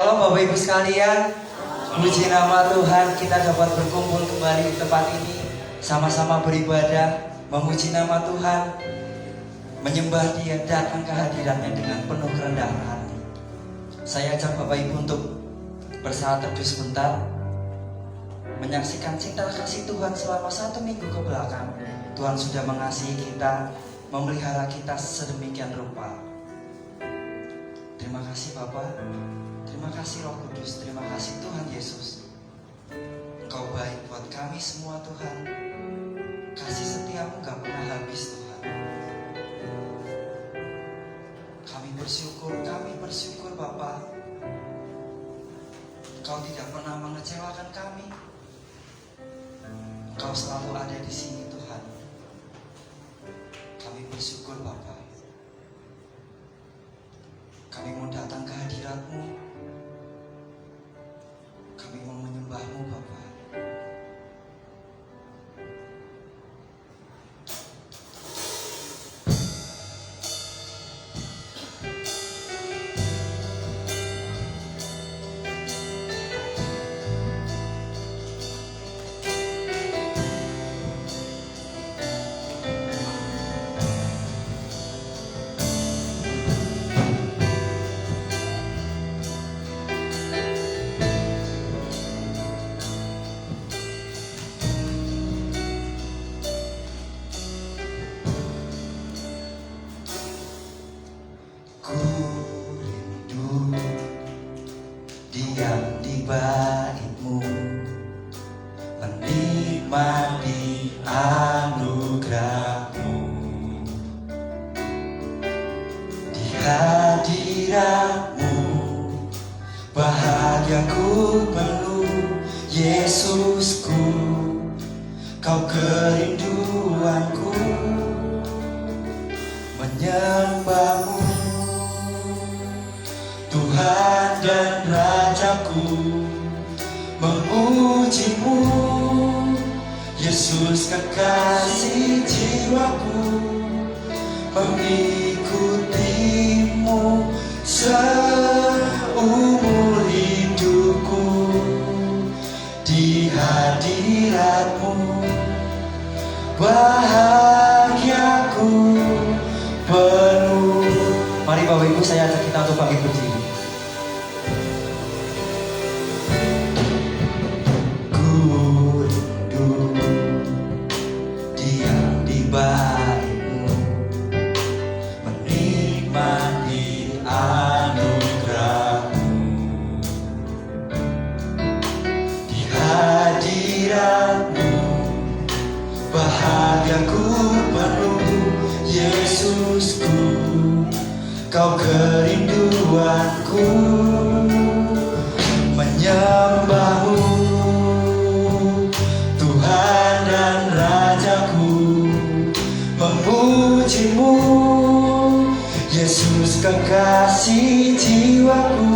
Shalom Bapak Ibu sekalian. Puji nama Tuhan, kita dapat berkumpul kembali di tempat ini, sama-sama beribadah, memuji nama Tuhan, menyembah Dia, datang ke hadiratnya dengan penuh kerendahan hati. Saya ajak Bapak Ibu untuk bersaat teduh sebentar, menyaksikan cinta kasih Tuhan selama 1 minggu ke belakang. Tuhan sudah mengasihi kita, memelihara kita sedemikian rupa. Terima kasih Bapak, terima kasih Roh Kudus, terima kasih Tuhan Yesus. Engkau baik buat kami semua Tuhan. Kasih setiamu gak pernah habis Tuhan. Kami bersyukur Bapak. Engkau tidak pernah mengecewakan kami. Engkau selalu ada di sini Tuhan. Kami bersyukur Bapak. Kami mau datang ke hadirat-Mu. Kami mau menyembah-Mu Bapa. Bait-Mu, menikmati anugerah-Mu. Di hadirat-Mu bahagiaku penuh. Yesusku, Kau kerinduanku, menyembah-Mu Tuhan dan Rajaku, memuji-Mu Yesus kekasih jiwaku, mengikuti-Mu seumur hidupku. Di hadirat-Mu bahagiaku penuh. Mari Bapak Ibu, saya ajak kita untuk bangkit berdiri. Bait-Mu, menikmati anugerah-Mu. Di hadirat-Mu bahagiaku penuh. Yesusku, Kau kerinduanku, menyembah-Mu Tuhan dan Rajaku, memuji-Mu Yesus kekasih jiwaku,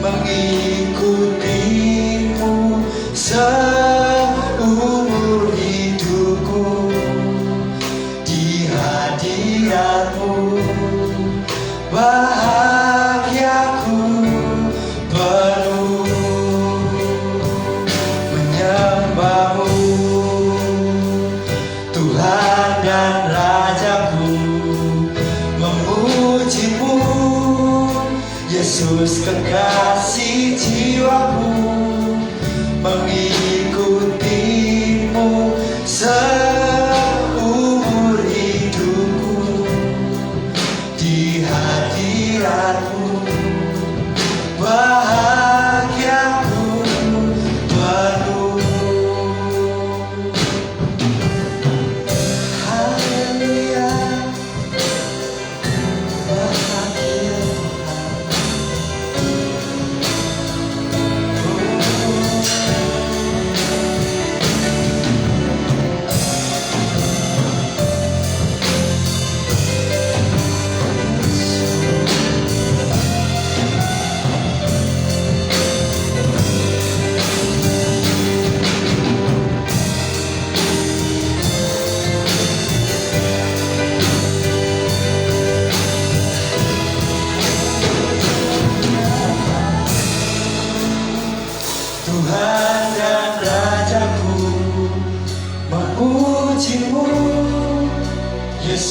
mengikuti-Mu seumur hidupku. Di hadirat-Mu bahagiaku penuh, menyembah-Mu Tuhan dan Rajaku, memuji-Mu Yesus kekasih jiwaku, mengikuti-Mu seumur hidupku. Di hadirat-Mu bahagiaku penuh.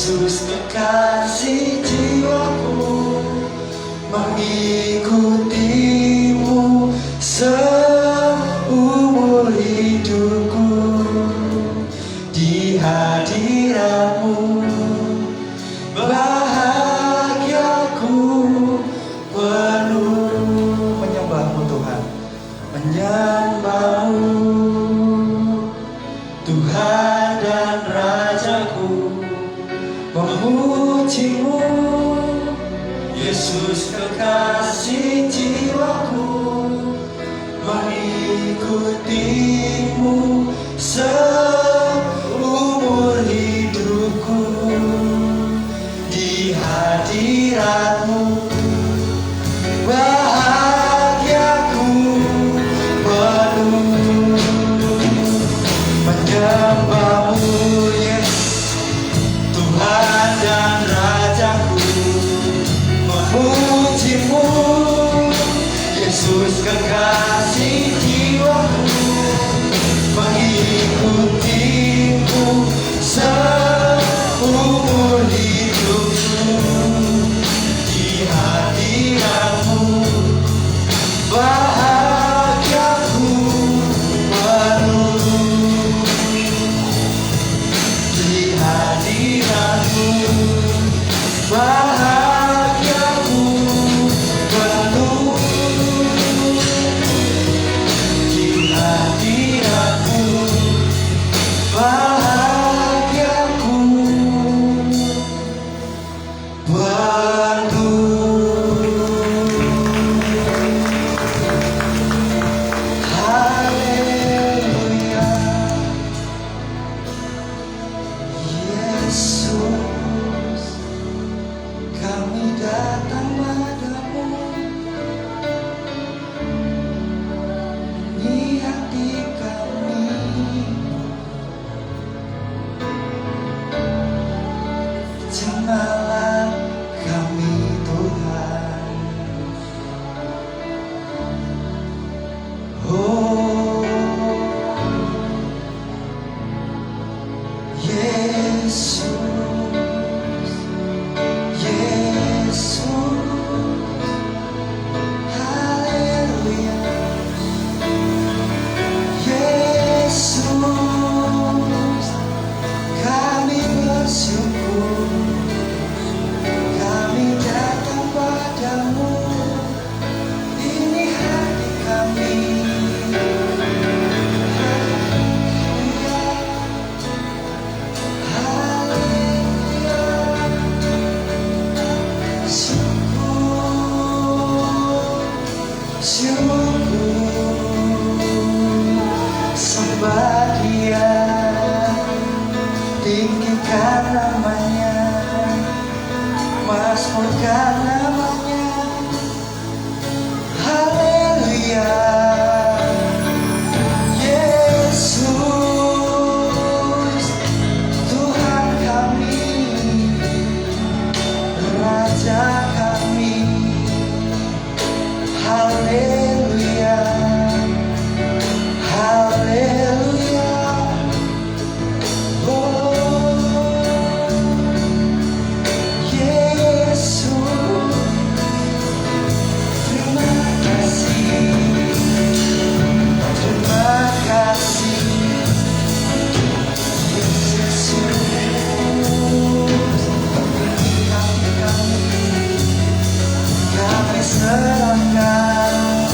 Yesus kekasih jiwaku, mengikutimu seumur hidupku. Di hadiratmu bahagiaku penuh. Menyembahmu Tuhan, menyembahmu Tuhan dan Rajaku, memujimu Yesus kekasih jiwaku, mengikutimu seumur hidupku. Di hadiratmu bahagiaku penuh. Menyembahmu Yesus, Tuhan dan Rajaku, memujimu Yesus kekasih jiwaku, mengikutimu seumur hidupku. Di hadiratmu bahagiaku penuh. Di hadiratmu bahagiaku penuh. Di hadiratmu bahagiaku penuh. Haleluya. Yesus, kami datang padamu, ini hati kami, jemalah kami Tuhan. Oh Yesus, Yesus, haleluya. Yesus, kami bersyukur, kami datang padamu, ini hati kami. Haleluya, syukur, syukur, sembah Dia, tinggikan namanya, masmurkan namanya. Haleluya. Yesus, Tuhan kami, Raja kami. Haleluya, haleluya. Oh Yesus, terima kasih, terima kasih. Yesus, ini hati kami serahkan.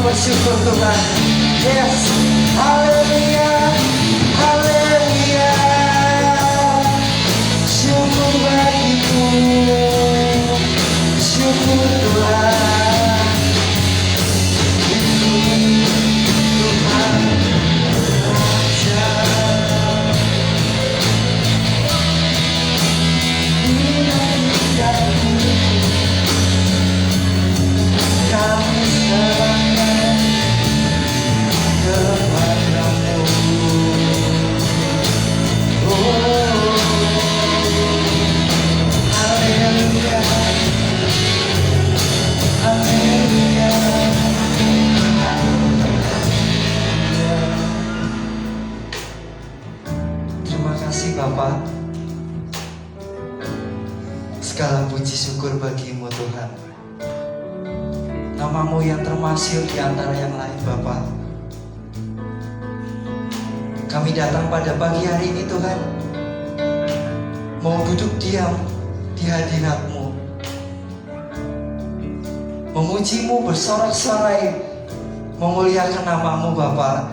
bersyukur Tuhan. Yes, haleluya, haleluya. Syukur bagimu, syukur Tuhan. Tuhan Raja. Kami serahkan kepadamu. Oh, haleluya, haleluya. Terima kasih Bapa. Segala puji syukur bagimu Tuhan. Namamu yang termasyhur di antara yang lain Bapa. Kami datang pada pagi hari ini Tuhan, mau duduk diam di hadirat-Mu, memuji-Mu bersorak-sorai, memuliakan namamu Bapa.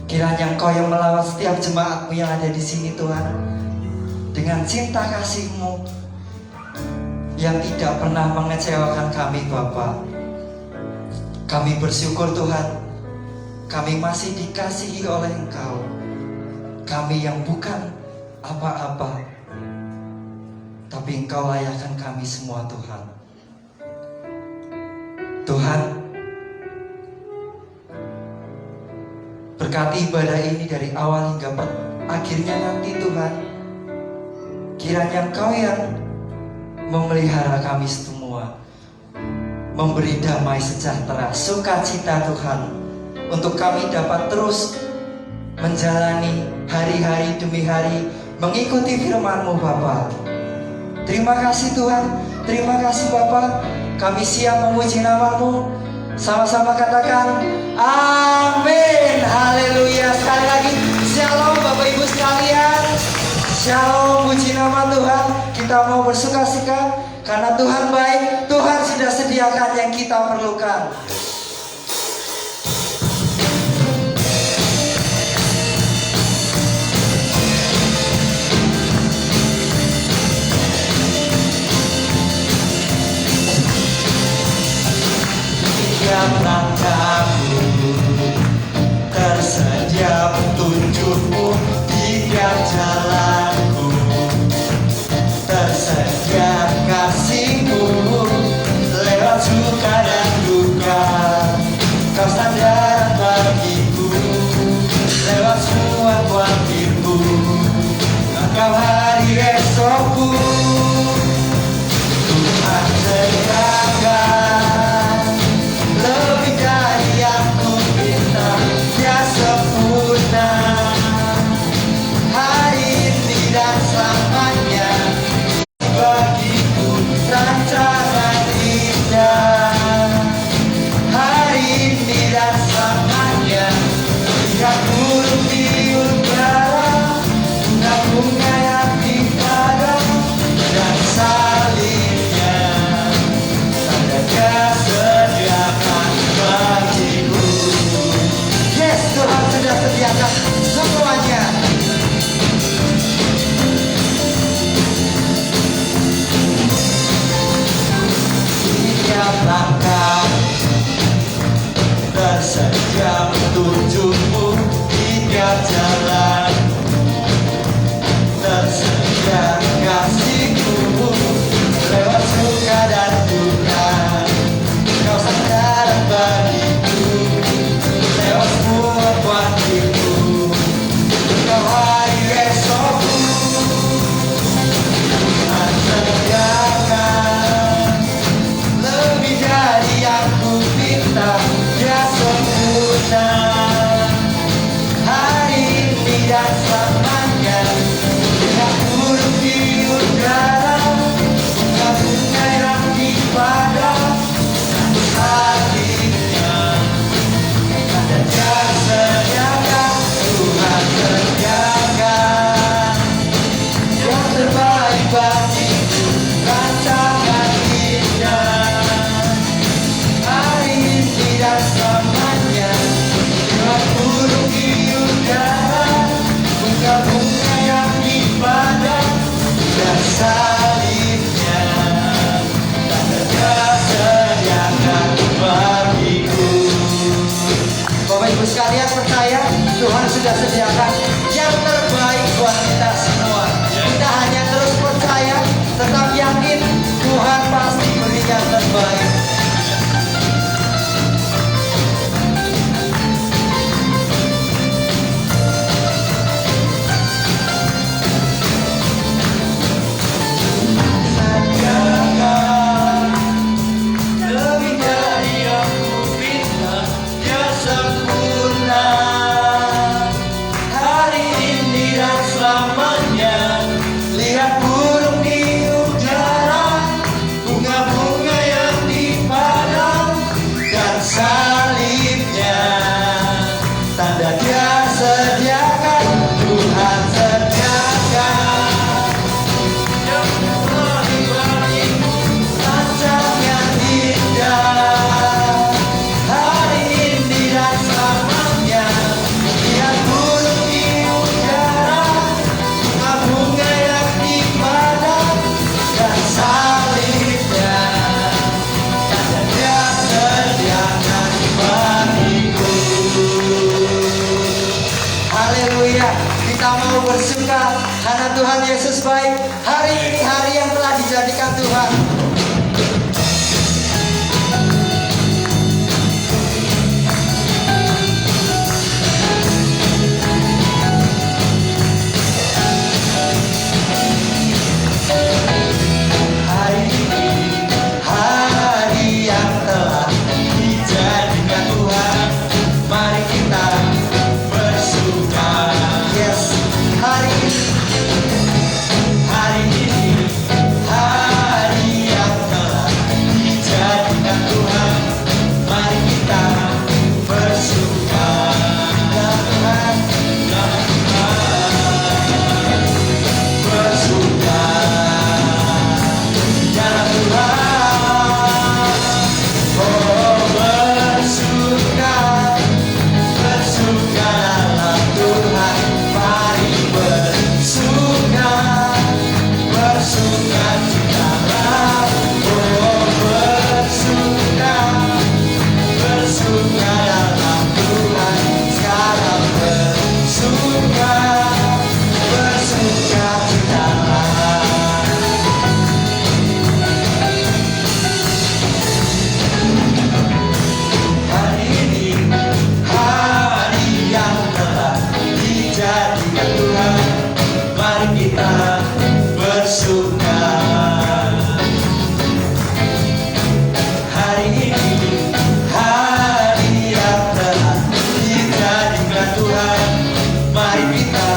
Kiranya Engkau yang melawat setiap jemaat-Mu yang ada di sini Tuhan, dengan cinta kasih-Mu yang tidak pernah mengecewakan kami Bapa. Kami bersyukur Tuhan, kami masih dikasihi oleh Engkau. Kami yang bukan apa-apa, tapi Engkau layakkan kami semua Tuhan. Tuhan, berkati ibadah ini dari awal hingga akhirnya nanti Tuhan. Kiranya Engkau yang memelihara kami semua, memberi damai sejahtera, sukacita Tuhan, untuk kami dapat terus menjalani hari-hari demi hari, mengikuti firman-Mu Bapa. Terima kasih Tuhan, terima kasih Bapa. Kami siap memuji nama-Mu. Sama-sama katakan amin, haleluya. Sekali lagi, shalom Bapak Ibu sekalian. Shalom, puji nama Tuhan. Kita mau bersuka-suka karena Tuhan baik. Tuhan sudah sediakan yang kita perlukan. Tiap langkahku tersedia petunjuk-Mu, tiap jalanku tersedia kasih-Mu. Lewat suka dan duka Kau sandaran bagiku, lewat semua khawatirku Engkau hari esokku. Tuhan sediakan lebih dari yang ku minta, Dia sempurna hari ini dan selamanya. Bagiku rancangan indah hari ini dan selamanya. Lihat burung di udara, bunga-bunga yang bunga yang dipandang dan salibnya, tanda kesediaan bagiku. Bapak Ibu sekalian percaya Tuhan sudah sediakan yang terbaik buat kita semua. Kita hanya terus percaya, tetap yakin Tuhan pasti beri yang terbaik. Kita mau bersuka karena Tuhan Yesus baik. Hari ini hari yang telah dijadikan Tuhan. Hari ini hari yang telah dijadikan Tuhan. Mari kita bersuka. Yes, hari ini hari yang telah dijadikan Tuhan. Mari kita bersuka dalam Tuhan, bersuka dalam Tuhan. Oh, bersuka dalam Tuhan. Mari bersuka citalah. Oh, bersuka dalam Tuhan. Sekarang bersuka citalah. Hari ini hari yang telah dijadikan Tuhan. Mari kita bersuka. Hari ini hari yang telah dijadikan Tuhan. Mari kita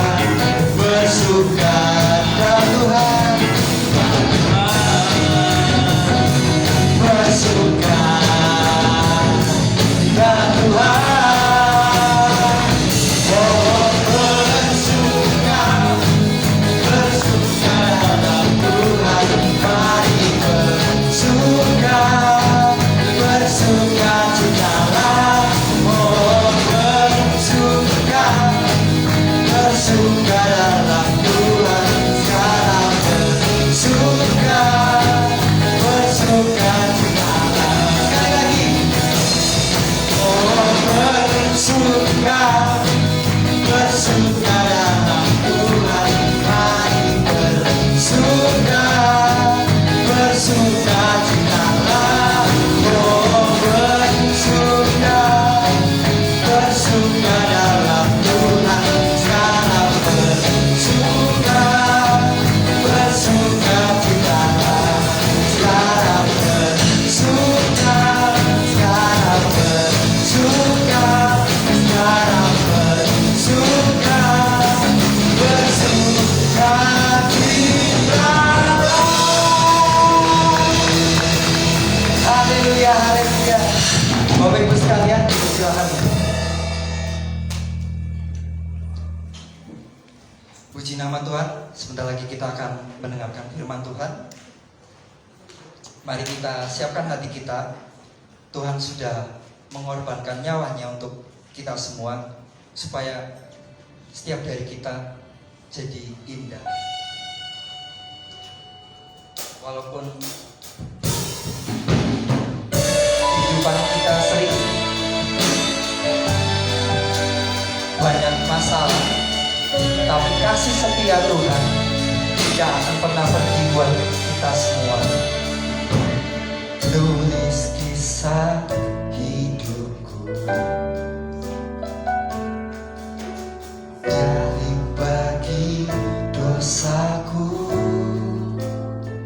bersuka dalam Tuhan. Bersuka dalam Tuhan. Oh, bersuka dalam Tuhan. Mari bersuka citalah. Oh, bersuka dalam Tuhan. Sekarang bersuka citalah. Sekali lagi. Oh, bersuka dalam Tuhan. Mari bersuka citalah. Oh, bersuka dalam Tuhan. Sekarang bersuka citalah. Sekarang bersuka Haleluya, haleluya. Bapak Ibu sekalian, silakan. Puji nama Tuhan. Sebentar lagi kita akan mendengarkan firman Tuhan. Mari kita siapkan hati kita. Tuhan sudah mengorbankan nyawanya untuk kita semua, supaya setiap dari kita jadi indah. Walaupun kehidupan kita sering banyak masalah, tapi kasih setia Tuhan tidak akan pernah pergi buat kita semua. Tulis kisah hidupku dari bagi dosaku.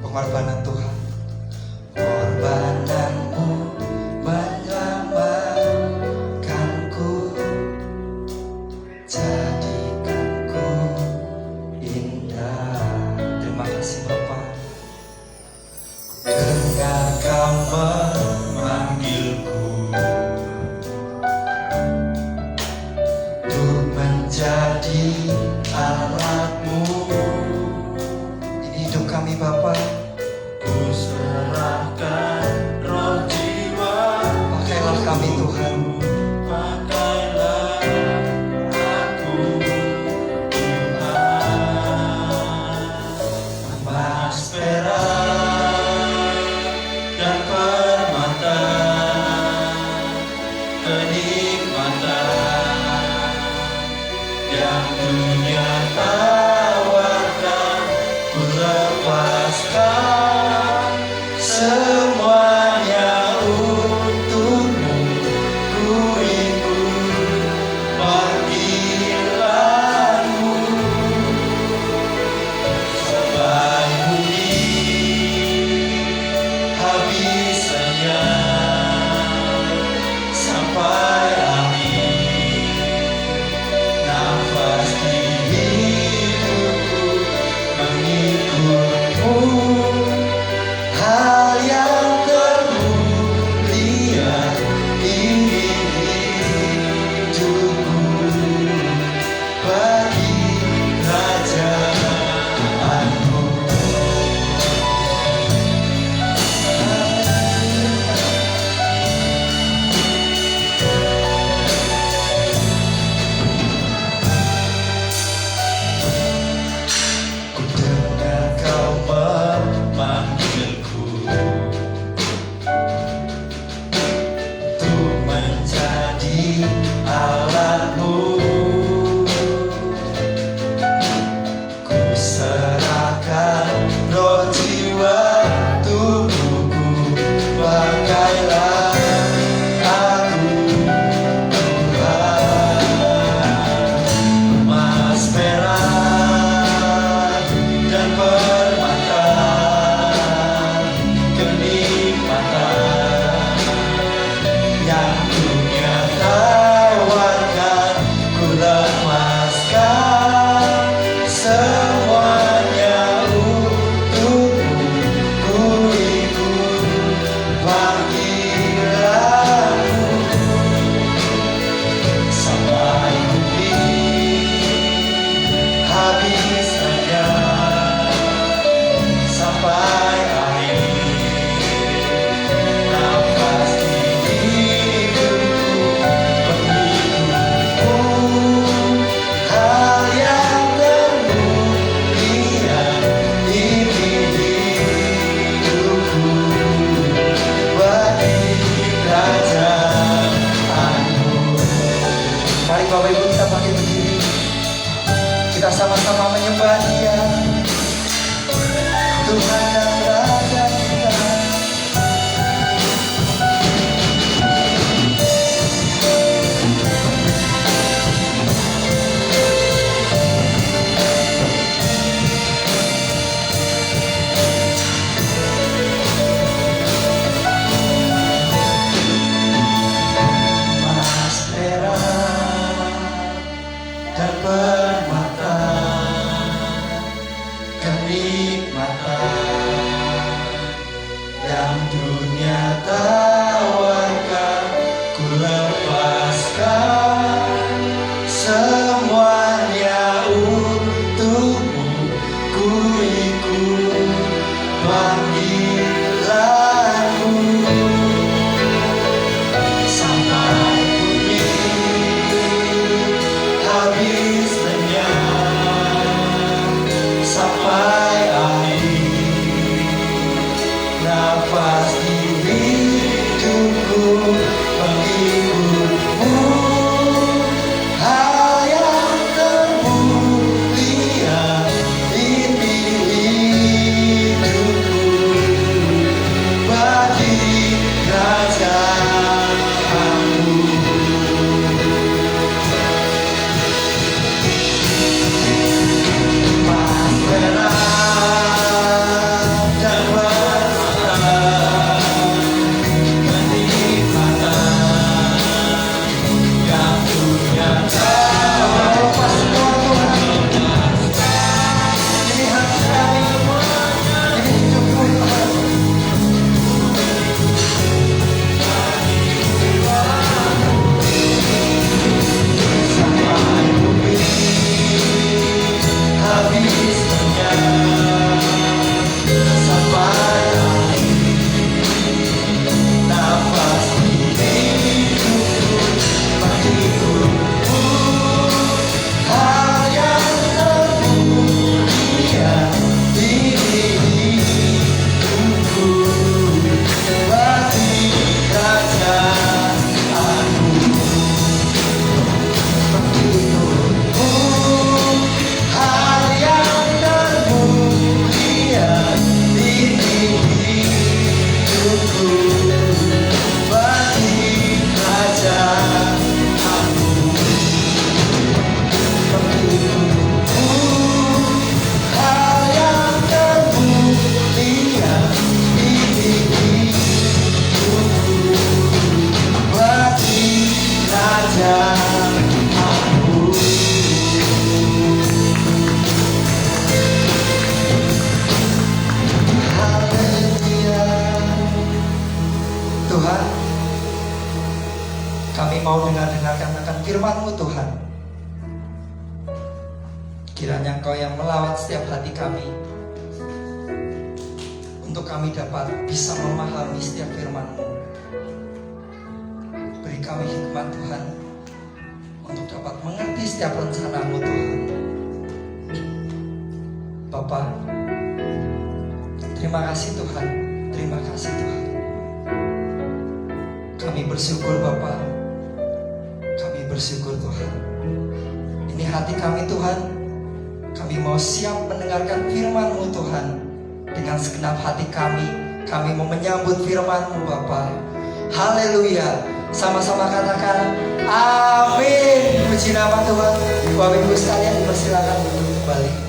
Pengorbanan Tuhan, pengorbananmu menyelamatkanku, jadikanku indah. Terima kasih Bapak. Dengar Kau memanggilku untuk menjadi alatmu. Ini hidup kami Bapak. Ku serahkan roh jiwa, Pakailah kami Tuhan. pakailah aku Tuhan. Emas, perak, dan permata, kenikmatan yang dunia tawarkan, ku lepaskan semuanya untukmu. Ku ikut panggilanmu, sampai bumi habis lenyap, sampai akhir nafas di hidupku mengikutmu. Hal yang termulia ini hidupku bagi kerajaanmu. Ku dengar Kau memanggilku untuk menjadi alatmu. Ku serahkan roh jiwa tubuhku, pakailah aku Tuhan. Emas, perak, dan permata, kenikmatan yang dunia tawarkan, ku lepaskan semuanya untukmu. Ku ikut panggilanmu, sampai bumi habis lenyap, sampai akhir nafas di hidupku mengikutmu. Hal yang termulia ini hidupku bagi kerajaanmu. Mari Bapak Ibu kita bangkit berdiri. Kita sama-sama menyembah Dia, Tuhan dan Raja kita. Emas, perak, dan permata, kenikmatan yang dunia tawarkan, ku lepaskan semuanya untukmu. Ku ikut panggilanmu, sampai bumi habis lenyap, mau dengarkan akan firman-Mu Tuhan. Kiranya Engkau yang melawat setiap hati kami, untuk kami dapat bisa memahami setiap firman-Mu. Beri kami hikmat Tuhan, untuk dapat mengerti setiap rencana-Mu Tuhan. Bapa, terima kasih Tuhan, terima kasih Tuhan. Kami bersyukur Bapa, kami bersyukur Tuhan. Ini hati kami Tuhan, kami mau siap mendengarkan firman-Mu Tuhan. Dengan segenap hati kami mau menyambut firman-Mu Bapa. Haleluya. Sama-sama katakan amin. Puji nama Tuhan. Bapak Ibu sekalian dipersilakan untuk kembali.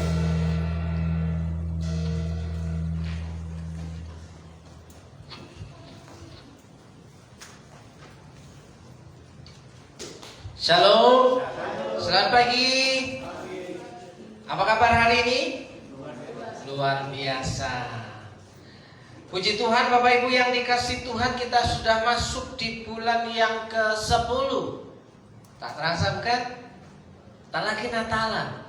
Shalom, selamat pagi. Apa kabar hari ini? Luar biasa. Puji Tuhan Bapak Ibu yang dikasih Tuhan, kita sudah masuk di bulan yang ke-10. Tak terasa bukan? Tak lagi Natalan,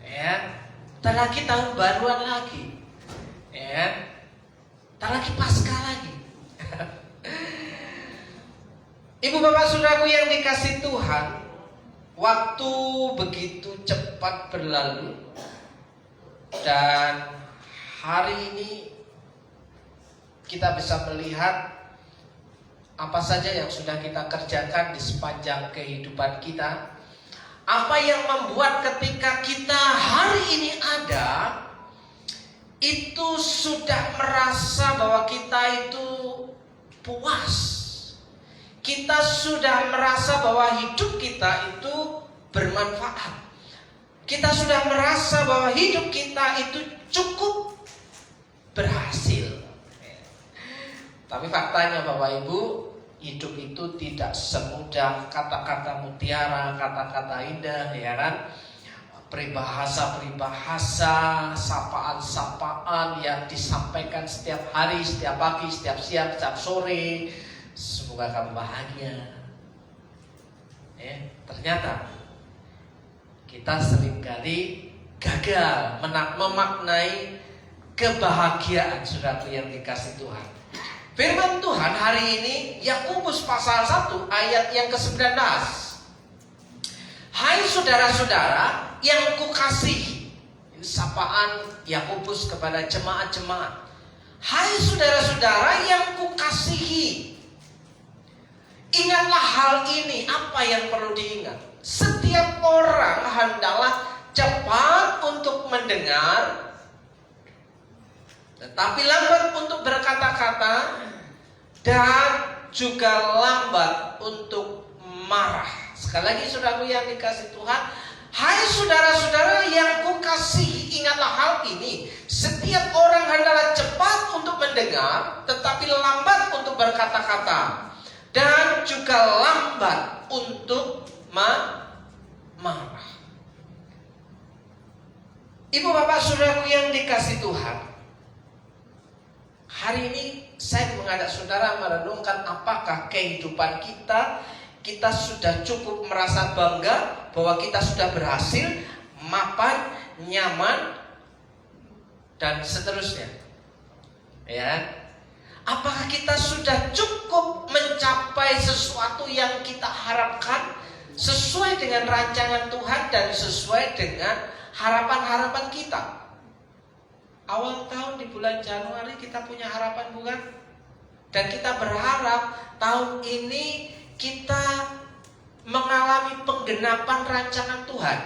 ya. Tak lagi tahun baruan lagi, ya. Tak lagi Paskah lagi. Ibu bapak saudaraku yang dikasih Tuhan, waktu begitu cepat berlalu, dan hari ini kita bisa melihat apa saja yang sudah kita kerjakan di sepanjang kehidupan kita. Apa yang membuat ketika kita hari ini ada, itu sudah merasa bahwa kita itu puas. Kita sudah merasa bahwa hidup kita itu bermanfaat. Kita sudah merasa bahwa hidup kita itu cukup berhasil. Tapi faktanya Bapak Ibu, hidup itu tidak semudah kata-kata mutiara, kata-kata indah, ya kan? Peribahasa-peribahasa, sapaan-sapaan yang disampaikan setiap hari, setiap pagi, setiap siang, setiap sore. Semoga kamu bahagia. Ternyata kita seringkali gagal memaknai kebahagiaan saudaraku yang dikasih Tuhan. Firman Tuhan hari ini Yakobus pasal 1 ayat yang ke-19. Hai saudara-saudara yang kukasihi. Ini sapaan Yakobus kepada jemaat-jemaat. Hai saudara-saudara yang kukasihi, ingatlah hal ini. Apa yang perlu diingat? Setiap orang hendaklah cepat untuk mendengar, tetapi lambat untuk berkata-kata, dan juga lambat untuk marah. Sekali lagi saudaraku yang dikasih Tuhan, hai saudara-saudara yang kukasihi, ingatlah hal ini. Setiap orang hendaklah cepat untuk mendengar, tetapi lambat untuk berkata-kata, dan juga lambat untuk marah. Ibu bapak saudaraku yang dikasih Tuhan, hari ini saya mengajak saudara merenungkan apakah kehidupan kita sudah cukup merasa bangga bahwa kita sudah berhasil, mapan, nyaman, dan seterusnya. Ya. Apakah kita sudah cukup mencapai sesuatu yang kita harapkan sesuai dengan rancangan Tuhan dan sesuai dengan harapan-harapan kita? Awal tahun di bulan Januari kita punya harapan bukan? Dan kita berharap tahun ini kita mengalami penggenapan rancangan Tuhan.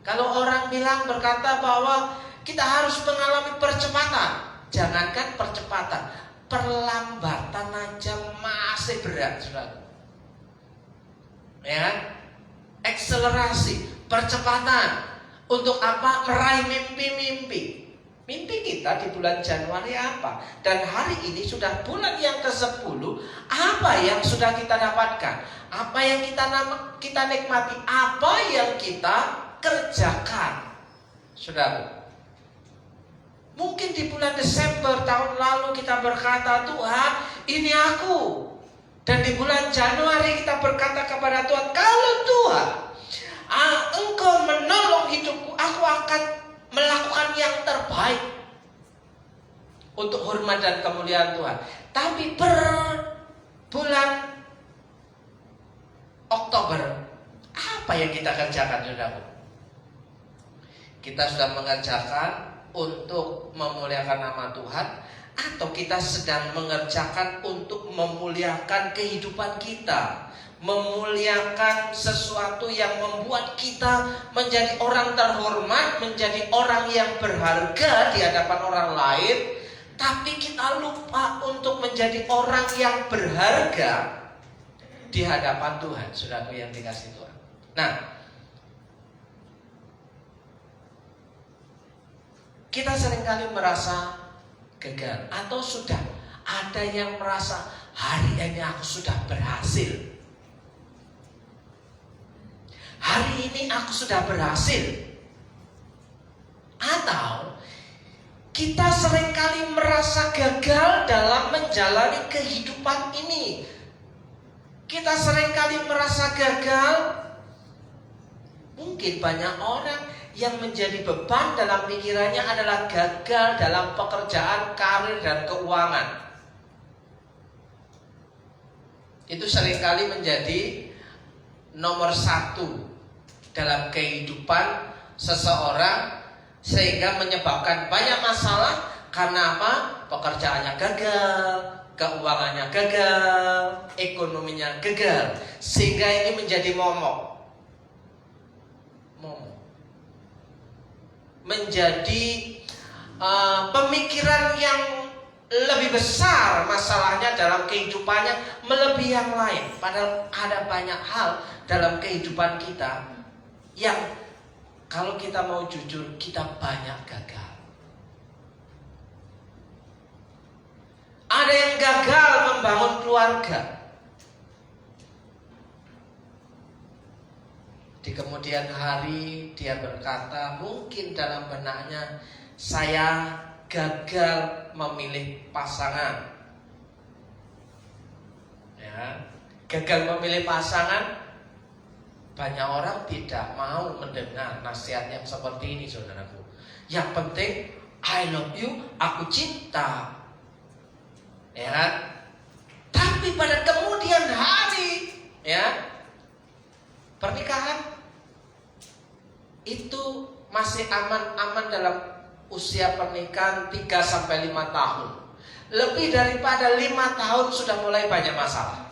Kalau orang berkata bahwa kita harus mengalami percepatan, jangankan percepatan, perlambatan aja masih berat, saudara. Ya, akselerasi, percepatan. Untuk apa? Meraih mimpi-mimpi. Mimpi kita di bulan Januari apa? Dan hari ini sudah bulan yang ke-10. Apa yang sudah kita dapatkan? Apa yang kita nikmati? Apa yang kita kerjakan? Saudara, mungkin di bulan Desember tahun lalu kita berkata, Tuhan, ini aku. Dan di bulan Januari kita berkata kepada Tuhan, kalau Tuhan Engkau menolong hidupku, aku akan melakukan yang terbaik untuk hormat dan kemuliaan Tuhan. Tapi per bulan Oktober, apa yang kita kerjakan, saudaraku? Kita sudah mengerjakan untuk memuliakan nama Tuhan, atau kita sedang mengerjakan untuk memuliakan kehidupan kita, memuliakan sesuatu yang membuat kita menjadi orang terhormat, menjadi orang yang berharga di hadapan orang lain, tapi kita lupa untuk menjadi orang yang berharga di hadapan Tuhan, saudaraku yang dikasihi Tuhan. Nah, kita seringkali merasa gagal, atau sudah ada yang merasa hari ini aku sudah berhasil. Hari ini aku sudah berhasil. Atau kita seringkali merasa gagal dalam menjalani kehidupan ini. Kita seringkali merasa gagal. Mungkin banyak orang yang menjadi beban dalam pikirannya adalah gagal dalam pekerjaan, karir, dan keuangan. Itu seringkali menjadi nomor satu dalam kehidupan seseorang, sehingga menyebabkan banyak masalah. Karena apa? Pekerjaannya gagal, keuangannya gagal, ekonominya gagal, sehingga ini menjadi momok, menjadi pemikiran yang lebih besar masalahnya dalam kehidupannya melebihi yang lain. Padahal ada banyak hal dalam kehidupan kita yang kalau kita mau jujur, kita banyak gagal. Ada yang gagal membangun keluarga. Di kemudian hari dia berkata, mungkin dalam benaknya, saya gagal memilih pasangan. Ya, gagal memilih pasangan. Banyak orang tidak mau mendengar nasihat yang seperti ini, saudaraku. Yang penting, I love you, aku cinta. Ya kan? Tapi pada kemudian hari, ya, pernikahan itu masih aman-aman dalam usia pernikahan 3-5 tahun. Lebih daripada 5 tahun sudah mulai banyak masalah.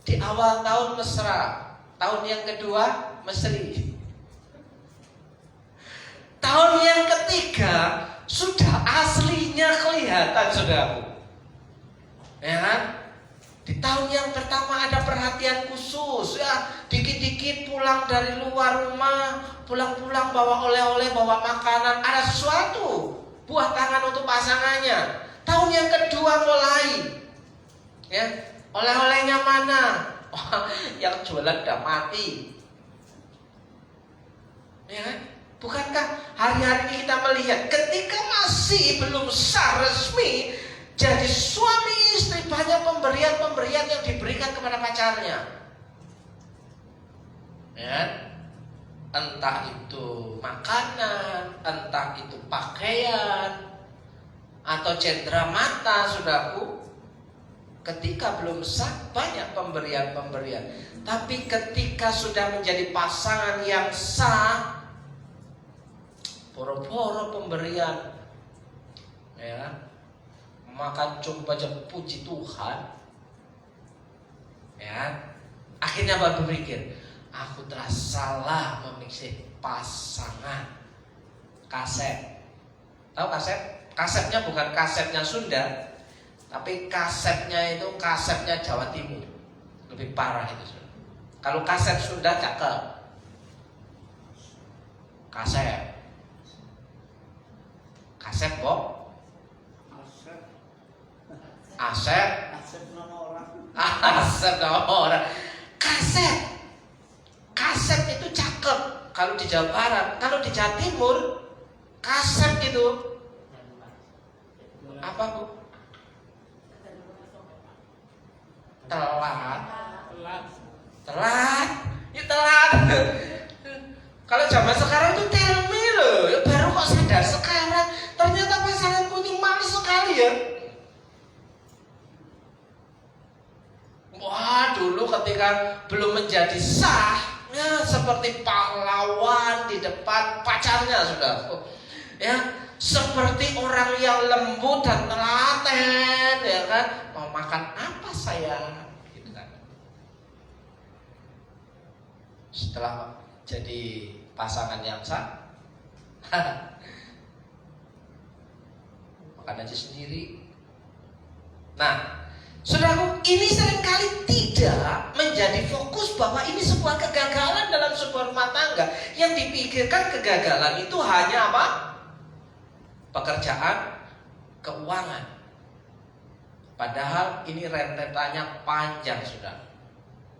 Di awal tahun mesra, tahun yang kedua mesri, tahun yang ketiga sudah aslinya kelihatan, saudaraku. Ya kan? Di tahun yang pertama ada perhatian khusus, ya, dikit-dikit pulang dari luar rumah, pulang-pulang bawa oleh-oleh, bawa makanan, ada sesuatu, buah tangan untuk pasangannya. Tahun yang kedua mulai, ya, oleh-olehnya mana? Oh, yang jualan udah mati. Ya kan? Bukankah hari-hari ini kita melihat ketika masih belum sah resmi jadi suami istri, banyak pemberian-pemberian yang diberikan kepada pacarnya. Ya? Entah itu makanan, entah itu pakaian, atau cendera mata, saudaraku. Ketika belum sah banyak pemberian-pemberian. Tapi ketika sudah menjadi pasangan yang sah, boro-boro pemberian, ya, makan coba aja puji Tuhan, ya, akhirnya baru berpikir, aku telah salah memilih pasangan. Kaset, tahu kaset? Kasetnya bukan kasetnya Sunda, tapi kasetnya itu kasetnya Jawa Timur. Lebih parah itu. Kalau kaset Sunda cakep, kaset Bob, Asep nama orang. Kaset itu cakep kalau di Jawa Barat. Kalau di Jawa Timur, kaset itu apa, Bu? Telat. Ya telat. Kalau zaman sekarang tuh tell me loh, ya baru kok sadar sekarang. Ternyata pasanganku ini manis sekali ya. Wah, dulu ketika belum menjadi sah, ya seperti pahlawan di depan pacarnya sudah. Ya, seperti orang yang lembut dan telaten, ya kan? Mau makan apa sayang? Gitu kan. Setelah jadi pasangan yang sah, makan aja sendiri. Nah, saudaraku, ini seringkali tidak menjadi fokus bahwa ini sebuah kegagalan dalam sebuah rumah tangga. Yang dipikirkan kegagalan itu hanya apa? Pekerjaan, keuangan. Padahal ini rentetannya panjang, saudara.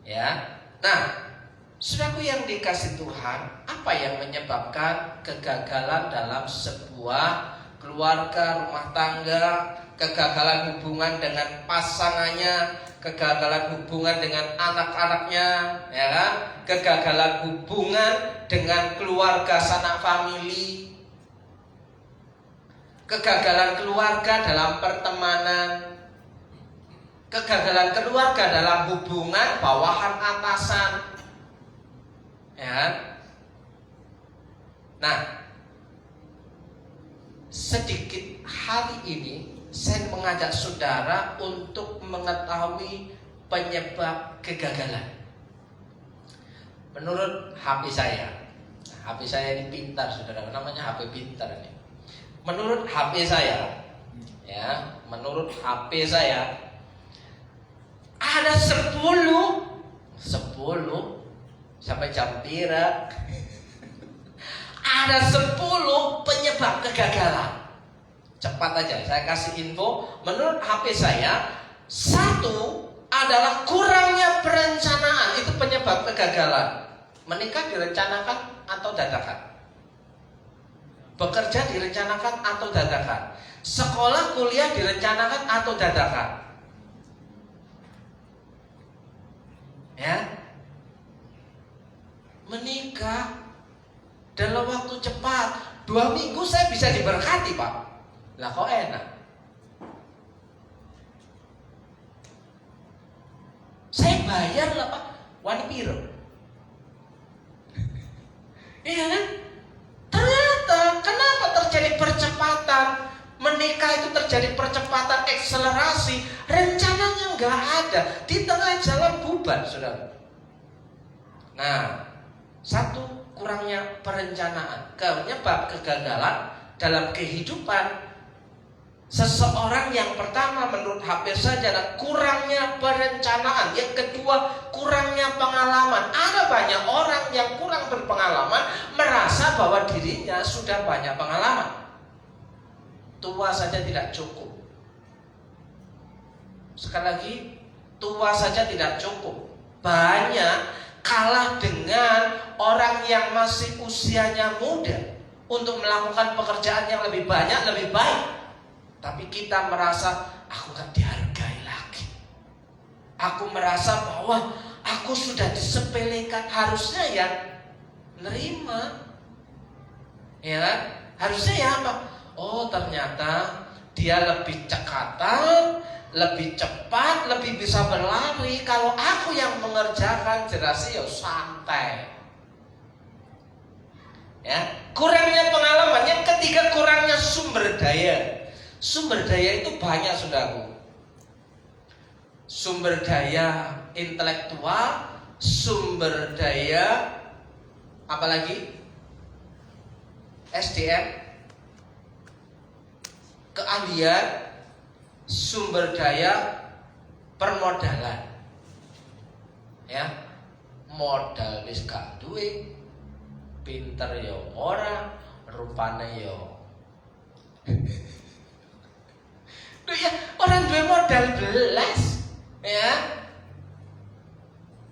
Ya. Nah, saudaraku yang dikasih Tuhan, apa yang menyebabkan kegagalan dalam sebuah keluarga, rumah tangga, kegagalan hubungan dengan pasangannya, kegagalan hubungan dengan anak-anaknya, ya kan? Kegagalan hubungan dengan keluarga sanak famili, kegagalan keluarga dalam pertemanan, kegagalan keluarga dalam hubungan bawahan atasan, ya kan? Nah, sedikit hari ini saya mengajak saudara untuk mengetahui penyebab kegagalan. Menurut HP saya, HP saya ini pintar, saudara, namanya HP pintar ini. Menurut HP saya, ya, menurut HP saya ada 10 sampai jam pira. Ada 10 penyebab kegagalan. Cepat aja, saya kasih info. Menurut HP saya, 1 adalah kurangnya perencanaan. Itu penyebab kegagalan. Menikah direncanakan atau dadakan? Bekerja direncanakan atau dadakan? Sekolah kuliah direncanakan atau dadakan? Ya, menikah dalam waktu cepat, 2 minggu saya bisa diberkati, Pak. Lah kok enak? Saya bayar lah, Pak. Wani piro? Iya kan? Ternyata kenapa terjadi percepatan? Menikah itu terjadi percepatan, akselerasi. Rencananya nggak ada, di tengah jalan bubar, saudara. Nah, 1, kurangnya perencanaan. Penyebab kegagalan dalam kehidupan seseorang yang pertama menurut HP saja adalah kurangnya perencanaan. Yang kedua, kurangnya pengalaman. Ada banyak orang yang kurang berpengalaman, merasa bahwa dirinya sudah banyak pengalaman. Tua saja tidak cukup. Sekali lagi, tua saja tidak cukup. Banyak kalah dengan orang yang masih usianya muda untuk melakukan pekerjaan yang lebih banyak, lebih baik. Tapi kita merasa aku gak dihargai lagi. Aku merasa bahwa aku sudah disepelekan. Harusnya ya nerima, ya harusnya ya apa? Oh, ternyata dia lebih cekatan, lebih cepat, lebih bisa berlari. Kalau aku yang mengerjakan, jelas ya santai. Ya, kurangnya pengalaman. Yang ketiga, kurangnya sumber daya. Sumber daya itu banyak, saudaraku. Sumber daya intelektual, sumber daya apalagi SDM, keahlian, sumber daya permodalan. Ya, modal wis gak duwe, pinter yo ora, rupane yo. Duh ya, orang duwe modal belas, ya.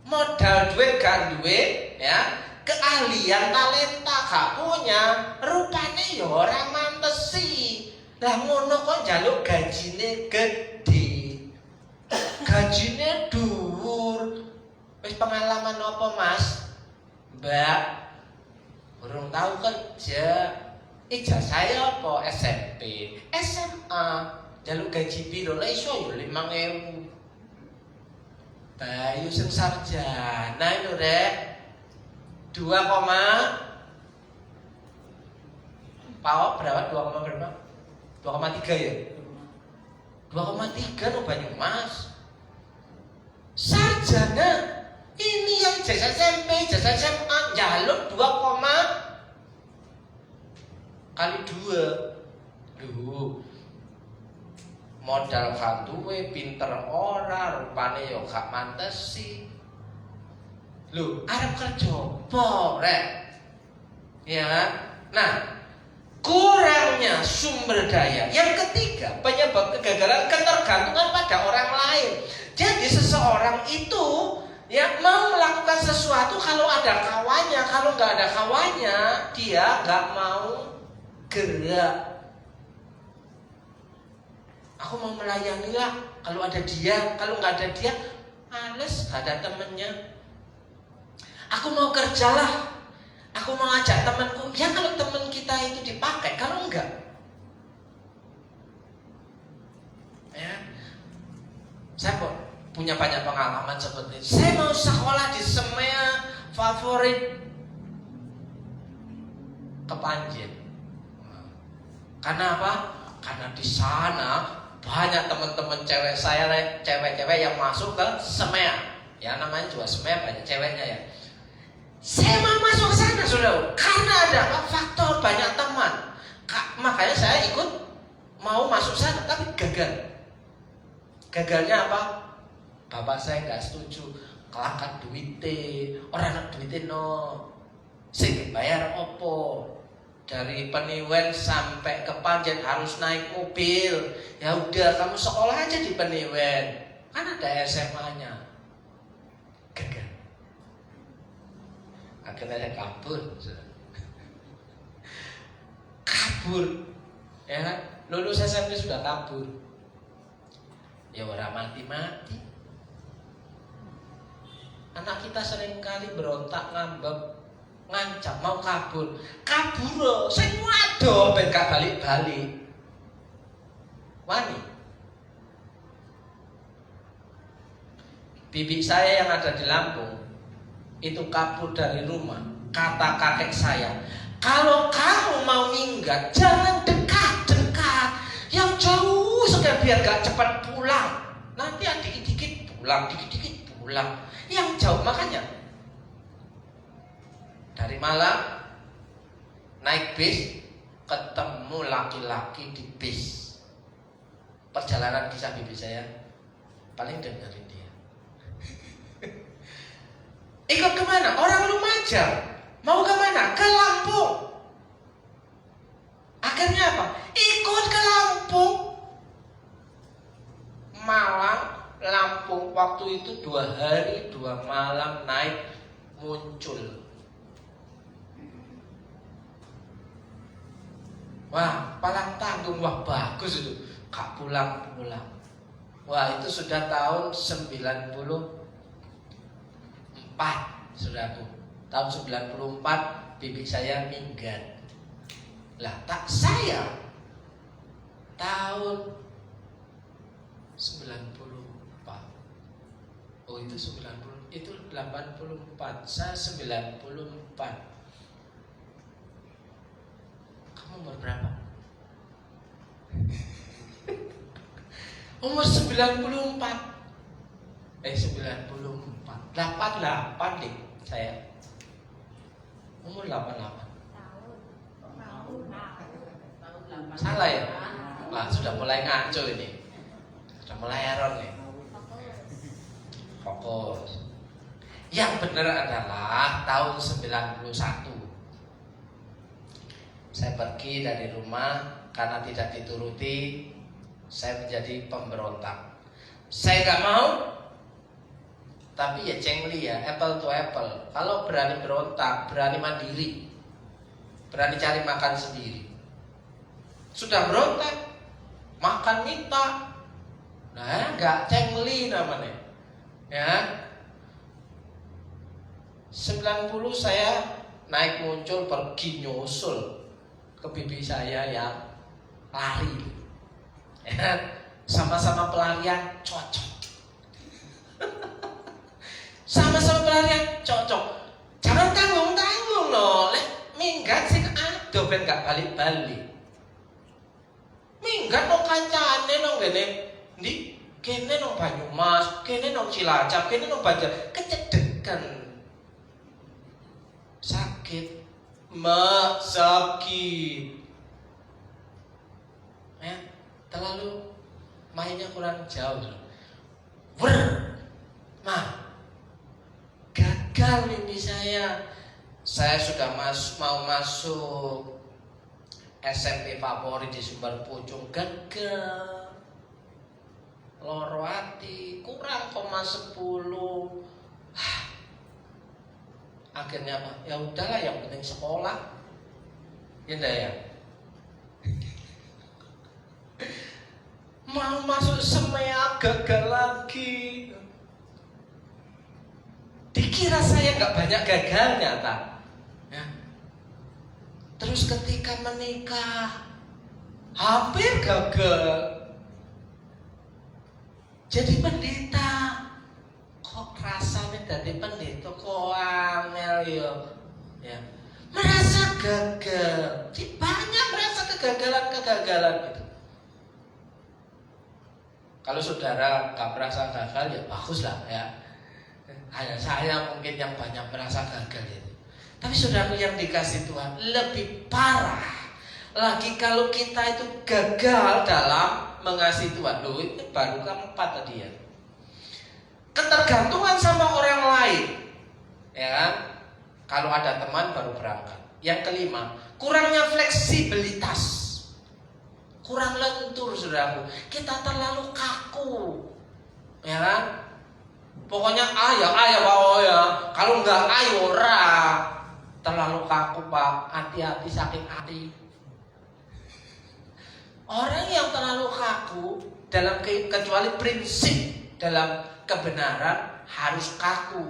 Modal duwe gak duwe, ya. Keahlian talenta gak punya, rupane ya ora mantesi. Lah ngono kok njaluk gajine gede. Gajine dhuwur. Wis pengalaman apa, Mas? Mbak, urung tahu kerja. Ijazah saya apa? SMP, SMA. Jaluk gaji piro? Lah iso yo 5.000. Bayu sing sarjana itu Rek 2, Pak berapa? 2, berapa? 2,3 ya? 2,3 no Banyumas. Sarjana. Ini yang ijazah SMP, ijazah SMA jaluk 2, kali 2. Duh. Modal gak duwe, pinter ora, rupane yo gak mantesi. Lho, arep kerja apa, Rek? Ya kan? Nah, kurangnya sumber daya. Yang ketiga, penyebab kegagalan ketergantungan pada orang lain. Jadi seseorang itu ya mau melakukan sesuatu kalau ada kawannya, kalau nggak ada kawannya dia nggak mau gerak. Aku mau melayani lah kalau ada dia, kalau nggak ada dia males, nggak ada temennya. Aku mau kerjalah, aku mau ajak temanku. Ya kalau teman kita itu dipakai, kalau enggak, ya saya punya banyak pengalaman seperti itu. Saya mau sekolah di semua favorit Kepanjen. Karena apa? Karena di sana banyak teman-teman cewek saya, cewek-cewek yang masuk ke SEMEA. Ya namanya juga SEMEA, banyak ceweknya ya. Saya mau masuk ke sana saudara, karena ada faktor banyak teman. Makanya saya ikut mau masuk sana, tapi gagal. Gagalnya apa? Bapak saya nggak setuju, kelakan duite, orang anak duite no, sing bayar opo. Dari Peniwen sampai ke Panjen harus naik mobil. Ya udah kamu sekolah aja di Peniwen, kan ada SMA-nya. Gagal. Akhirnya saya kabur. Kabur. Ya, lulus SMP sudah kabur. Ya orang mati-mati. Anak kita seringkali berontak, ngambek, ngancam mau kabur. Kabur sing waduh ben gak balik-balik. Wani. Bibi saya yang ada di Lampung itu kabur dari rumah. Kata kakek saya, kalau kamu mau minggat jangan dekat-dekat, yang jauh sekali biar gak cepat pulang. Nanti dikit-dikit pulang, dikit-dikit pulang. Yang jauh, makanya dari Malang naik bis, ketemu laki-laki di bis. Perjalanan kisah bibi saya paling dengerin dia. Ikut kemana? Orang Lumajang. Mau kemana? Ke Lampung. Akhirnya apa? Ikut ke Lampung. Malang, Lampung. Waktu itu 2 hari 2 malam naik muncul. Wah, palang tanggung, wah bagus itu. Gak pulang-pulang. Wah, itu sudah tahun 94, saudaraku. Tahun 94 bibi saya minggat. Lah, tak saya tahun 94. Oh, itu 90, itu 84. Saya 94. Umur berapa? Umur 94. 94. 88 deh saya. Umur 88. Salah ya? Wah, sudah mulai ngaco ini. Sudah mulai error nih. Fokus. Yang benar adalah tahun 91. Saya pergi dari rumah karena tidak dituruti. Saya menjadi pemberontak. Saya gak mau, tapi ya cengli ya, apple to apple. Kalau berani berontak, berani mandiri, berani cari makan sendiri. Sudah berontak, makan minta, Nah, nggak cengli namanya. Ya. 90 saya naik muncul pergi nyusul ke bibi saya yang lari. Ya. Sama-sama pelarian cocok. Sama-sama pelarian cocok. Jangan tanggung-tanggung loh. Minggat sih aduh ben gak balik-balik. Minggat nang kancane nang ngene ndi kene nang Banyumas, kene nang Cilacap, kene nang Banjar, kecedekan. Sakit, sakit. Ya, terlalu mainnya kurang jauh. Gagal mimpi saya. Saya sudah mau masuk SMP favorit di Sumber Pucung, gagal. Loro ati, kurang 10. Akhirnya apa? Ya udahlah, yang penting sekolah. Ya enggak ya? Mau masuk semea gagal lagi. Dikira saya nggak banyak gagalnya, tak? Ya. Terus ketika menikah, hampir gagal. Jadi pendeta, kok rasanya dari pendeta kok angel ya. Merasa gagal, banyak merasa kegagalan gitu. Kalau saudara nggak merasa gagal ya bagus lah ya. Hanya saya mungkin yang banyak merasa gagal itu. Tapi saudaraku yang dikasih Tuhan, lebih parah lagi kalau kita itu gagal dalam mengasihi Tuhan. Loh, ini baru keempat tadi ya. Ketergantungan sama orang lain, ya kan? Kalau ada teman baru berangkat. Yang kelima, kurangnya fleksibilitas, kurang lentur, saudaraku. Kita terlalu kaku, ya kan? Pokoknya ayah ya. Kalau enggak ayo ora. Terlalu kaku Pak, hati-hati sakit hati. Orang yang terlalu kaku dalam kecuali prinsip dalam kebenaran harus kaku.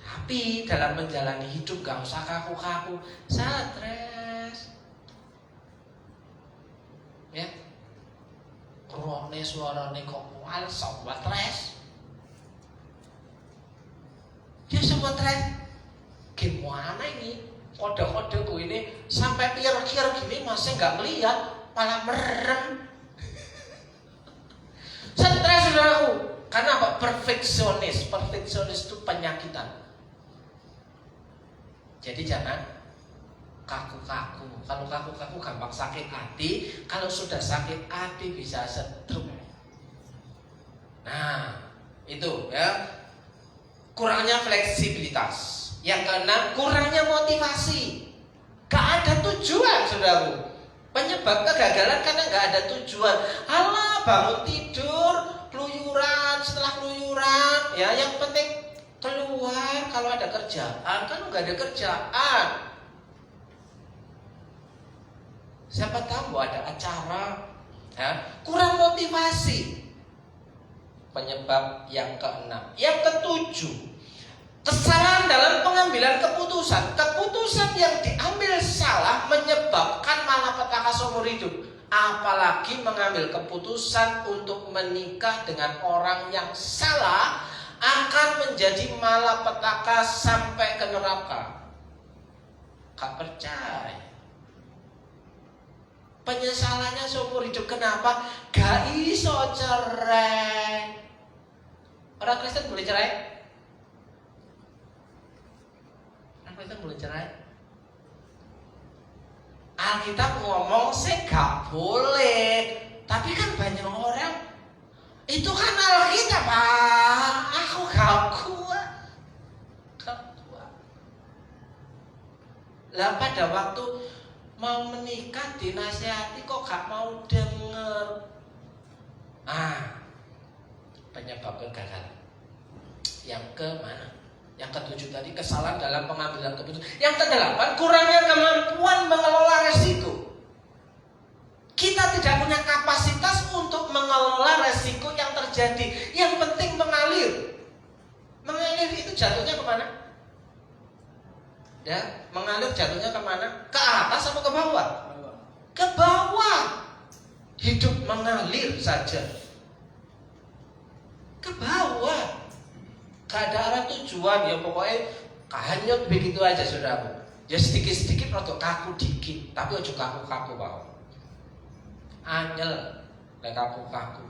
Tapi dalam menjalani hidup gak usah kaku-kaku, stres. Ya. Krone suarane kok mual sok stres. Dia semua stres. Gimana ini? Kode-kodeku ini sampai kira-kira gini masih gak melihat, malah merem. Stres saudaraku. Karena apa? Perfeksionis itu penyakitan. Jadi jangan kaku-kaku. Kalau kaku-kaku gampang sakit hati. Kalau sudah sakit hati bisa stroke. Nah, itu ya. Kurangnya fleksibilitas. Yang keenam, kurangnya motivasi. Gak ada tujuan, saudaraku. Penyebab kegagalan karena gak ada tujuan. Alah, bangun tidur, keluyuran, setelah keluyuran, ya yang penting keluar. Kalau ada kerjaan, kan gak ada kerjaan. Siapa tahu ada acara, ya. Kurang motivasi. Penyebab yang keenam. Yang ketujuh, kesalahan dalam pengambilan keputusan. Keputusan yang diambil salah menyebabkan malapetaka seumur hidup. Apalagi mengambil keputusan untuk menikah dengan orang yang salah akan menjadi malapetaka sampai ke neraka. Gak percaya. Penyesalannya seumur hidup. Kenapa? Gak iso cerai. Orang Kristen boleh cerai? Orang Kristen boleh cerai? Alkitab ngomong sih gak boleh. Tapi kan banyak orang, itu kan Alkitab Pak, aku gak kuat. Lah pada waktu mau menikah dinasihati kok gak mau denger. Penyebab kegagalan. Yang ke mana? Yang ketujuh tadi kesalahan dalam pengambilan keputusan. Yang kedelapan, kurangnya kemampuan mengelola resiko. Kita tidak punya kapasitas untuk mengelola resiko yang terjadi. Yang penting mengalir. Mengalir itu jatuhnya kemana? Ya, mengalir jatuhnya kemana? Ke atas atau ke bawah? Ke bawah. Hidup mengalir saja. Ke bawah. Gak ada arah tujuan, ya pokoknya hanyut begitu aja saudaraku. Ya sedikit-sedikit rotok kaku dikit, tapi ojo kaku-kaku bawah. Anyel, lek kaku-kaku.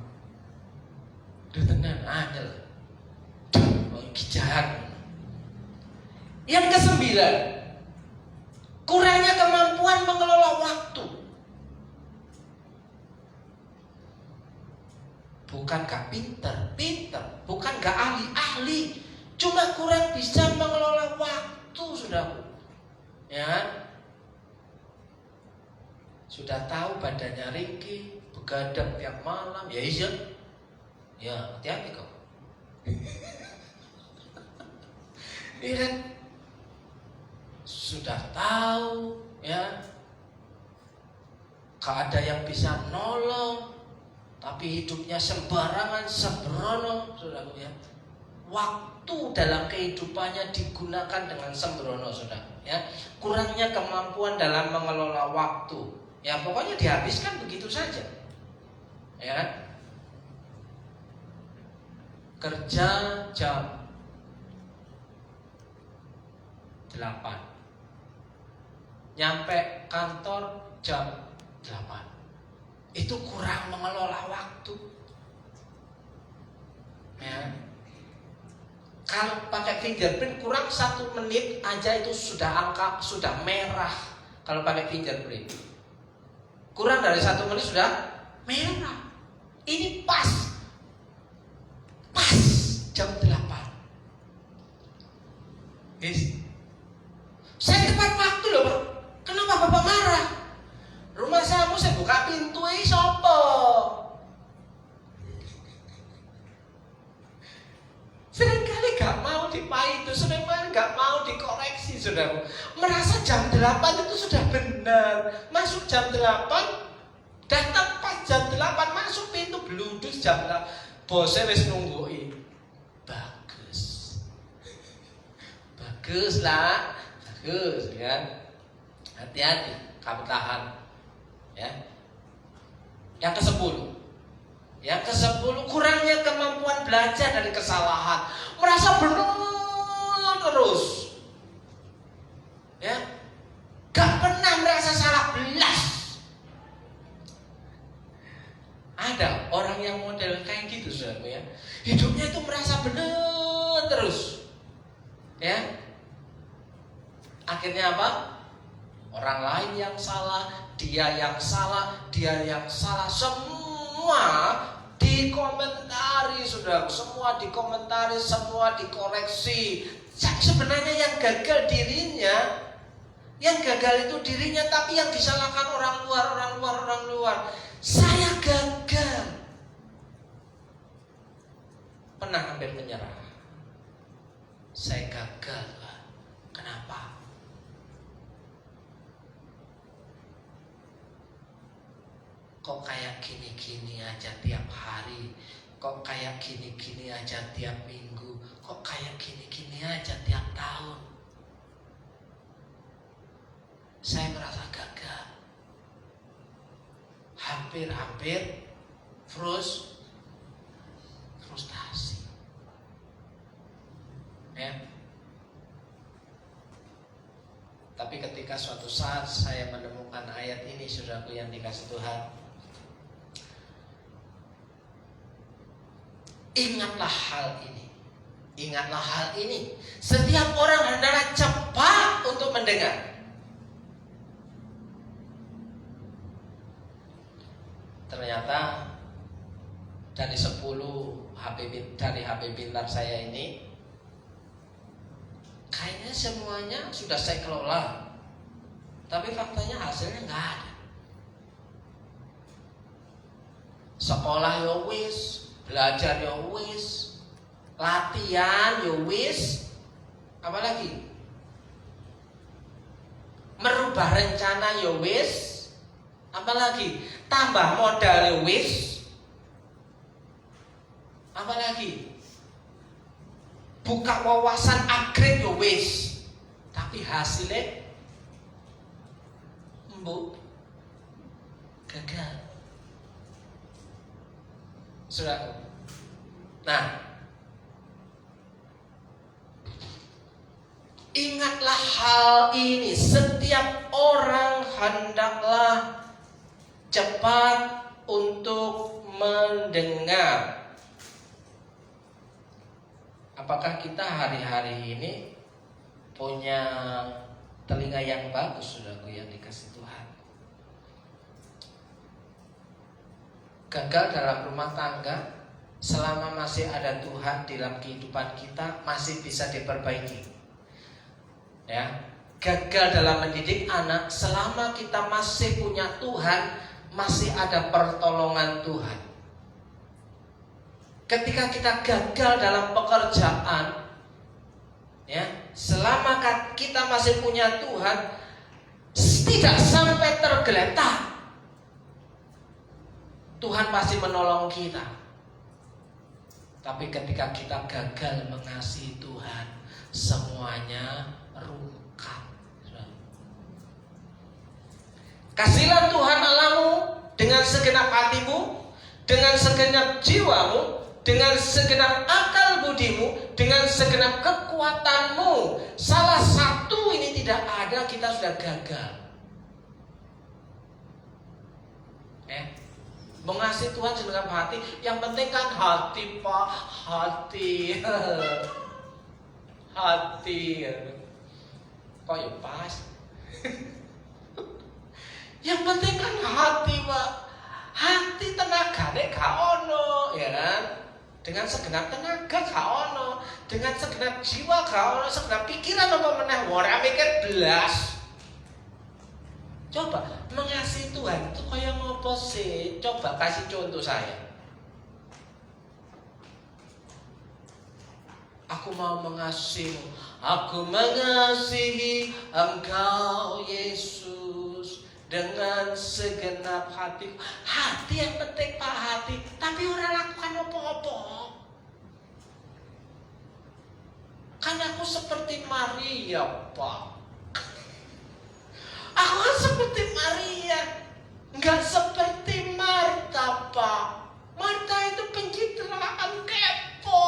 Duh tenan anyel. Jahat. Yang ke-9, kurangnya kemampuan mengelola waktu. Bukan gak pinter, bukan gak ahli, cuma kurang bisa mengelola waktu, saudaraku. Ya, sudah tahu badannya ringkih, begadang tiap malam, ya iya, ya hati-hati kok. Iya kan? Sudah tahu, ya, gak ada yang bisa nolong, tapi hidupnya sembarangan, sembrono, saudaraku ya. Waktu dalam kehidupannya digunakan dengan sembrono, saudaraku ya. Kurangnya kemampuan dalam mengelola waktu, ya pokoknya dihabiskan begitu saja, ya kan? Kerja jam 8, nyampe kantor jam 8. Itu kurang mengelola waktu. Ya. Kalau pakai fingerprint kurang 1 menit aja itu sudah merah. Kalau pakai fingerprint kurang dari 1 menit sudah merah. Ini pas jam 8. Yes. Saya tepat waktu loh, Pak. Kenapa Bapak marah? Rumah samu saya buka pintu sopo. Seringkali gak mau dipaitu, seringkali gak mau dikoreksi, saudara. Merasa jam 8 itu sudah benar. Masuk jam 8, datang pas jam 8, masuk pintu bludus jam 8. Bosnya wis nungguin. Bagus lah. Bagus ya. Hati-hati, kamu tahan. Ya. Yang ke-10, kurangnya kemampuan belajar dari kesalahan. Merasa benar terus. Ya. Gak pernah merasa salah belas. Ada orang yang model kayak gitu, saudara ya. Hidupnya itu merasa benar terus. Ya. Akhirnya apa? Orang lain yang salah, dia yang salah, semua dikomentari, saudara. Semua dikomentari, semua dikoreksi. Sebenarnya yang gagal dirinya. Yang gagal itu dirinya, tapi yang disalahkan orang luar. Saya gagal. Pernah hampir menyerah. Saya gagal. Kenapa? Kok kayak gini-gini aja tiap hari? Kok kayak gini-gini aja tiap minggu? Kok kayak gini-gini aja tiap tahun? Saya merasa gagal. Hampir frustasi. Ya. Tapi ketika suatu saat saya menemukan ayat ini, saudaraku yang dikasih Tuhan, ingatlah hal ini. Setiap orang hendaklah cepat untuk mendengar. Ternyata dari 10 HP pintar saya ini, kayaknya semuanya sudah saya kelola. Tapi faktanya hasilnya nggak ada. Sekolah ya wis, belajar ya wis, latihan ya wis, apalagi merubah rencana ya wis, apalagi tambah modal ya wis. Apalagi buka wawasan upgrade yo wis, tapi hasilnya mbok gagal. Saudaraku. Nah, ingatlah hal ini, setiap orang hendaklah cepat untuk mendengar. Apakah kita hari-hari ini punya telinga yang bagus, saudaraku, yang dikasih Tuhan? Gagal dalam rumah tangga, selama masih ada Tuhan di dalam kehidupan kita, masih bisa diperbaiki. Ya, gagal dalam mendidik anak, selama kita masih punya Tuhan, masih ada pertolongan Tuhan. Ketika kita gagal dalam pekerjaan, ya, selama kita masih punya Tuhan, tidak sampai tergeletak, Tuhan pasti menolong kita. Tapi ketika kita gagal mengasihi Tuhan, semuanya rungkat. Kasihlah Tuhan Allahmu dengan segenap hatimu, dengan segenap jiwamu, dengan segenap akal budimu, dengan segenap kekuatanmu. Salah satu ini tidak ada, kita sudah gagal. Mengasihi Tuhan segenap hati, yang penting kan hati, Pak, hati. Hati. Kok ya pas? Yang penting kan hati, Pak. Hati tenagane gak ono, ya kan? Dengan segenap tenaga gak ono, dengan segenap jiwa gak ono, segenap pikiran apa meneh ora mikir belas. Coba mengasihi Tuhan itu kayak ngopo sih? Coba kasih contoh saya. Aku mau mengasihimu, aku mengasihi Engkau Yesus dengan segenap hati. Hati yang penting, Pak, hati. Tapi orang lakukan apa-apa. Kan aku seperti Maria, Pak. Aku kan seperti Maria, nggak seperti Marta, Pak. Marta itu pencitraan, kepo.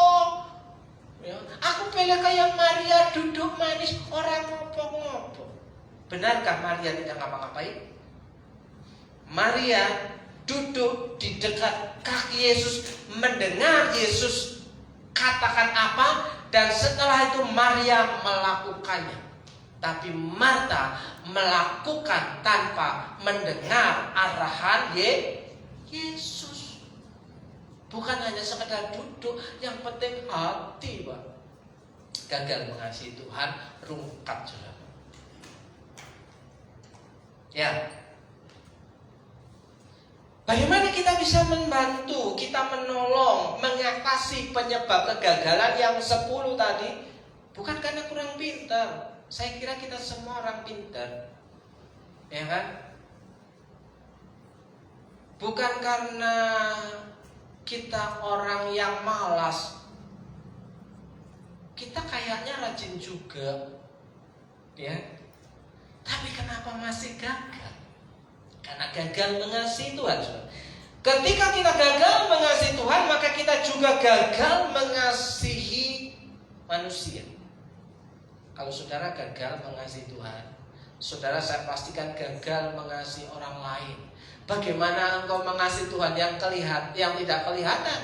Ya, aku pilih kayak Maria, duduk manis, orang ngopo-ngopo. Benarkah Maria tidak ngapa-ngapain? Maria duduk di dekat kaki Yesus, mendengar Yesus katakan apa, dan setelah itu Maria melakukannya. Tapi Marta melakukan tanpa mendengar arahan Yesus. Bukan hanya sekedar duduk, yang penting hati, Pak. Gagal mengasihi Tuhan, rungkat, saudara. Ya. Bagaimana kita bisa membantu, kita menolong, mengatasi penyebab kegagalan yang 10 tadi? Bukan karena kurang pintar. Saya kira kita semua orang pintar, ya kan? Bukan karena kita orang yang malas. Kita kayaknya rajin juga, ya. Tapi kenapa masih gagal? Karena gagal mengasihi Tuhan. Ketika kita gagal mengasihi Tuhan, maka kita juga gagal mengasihi manusia. Kalau saudara gagal mengasihi Tuhan, saudara saya pastikan gagal mengasihi orang lain. Bagaimana engkau mengasihi Tuhan yang tidak kelihatan?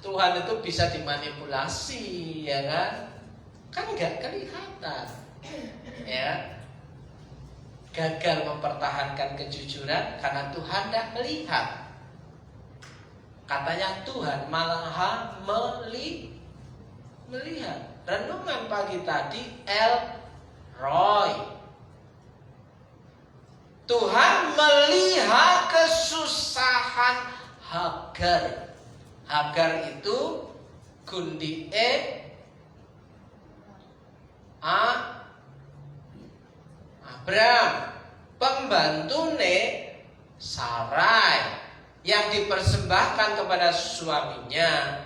Tuhan itu bisa dimanipulasi, ya kan? Kan nggak kelihatan, ya. Gagal mempertahankan kejujuran karena Tuhan tidak melihat. Katanya Tuhan malah melihat. Renungan pagi tadi El Roy. Tuhan melihat kesusahan Hagar. Hagar itu gundi Abraham, pembantune Sarai. yang dipersembahkan kepada suaminya,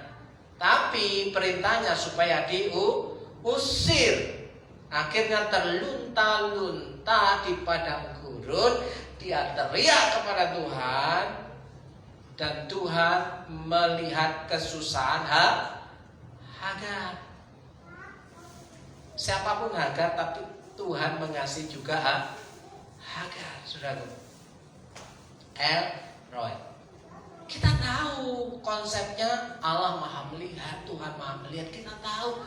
tapi perintahnya supaya diusir. Akhirnya terlunta-lunta di padang gurun. Dia teriak kepada Tuhan, dan Tuhan melihat kesusahan Hagar. Siapapun Hagar, tapi Tuhan mengasihi juga Hagar, saudaraku. El Roy. Kita tahu konsepnya Allah Maha Melihat, Tuhan Maha Melihat, kita tahu.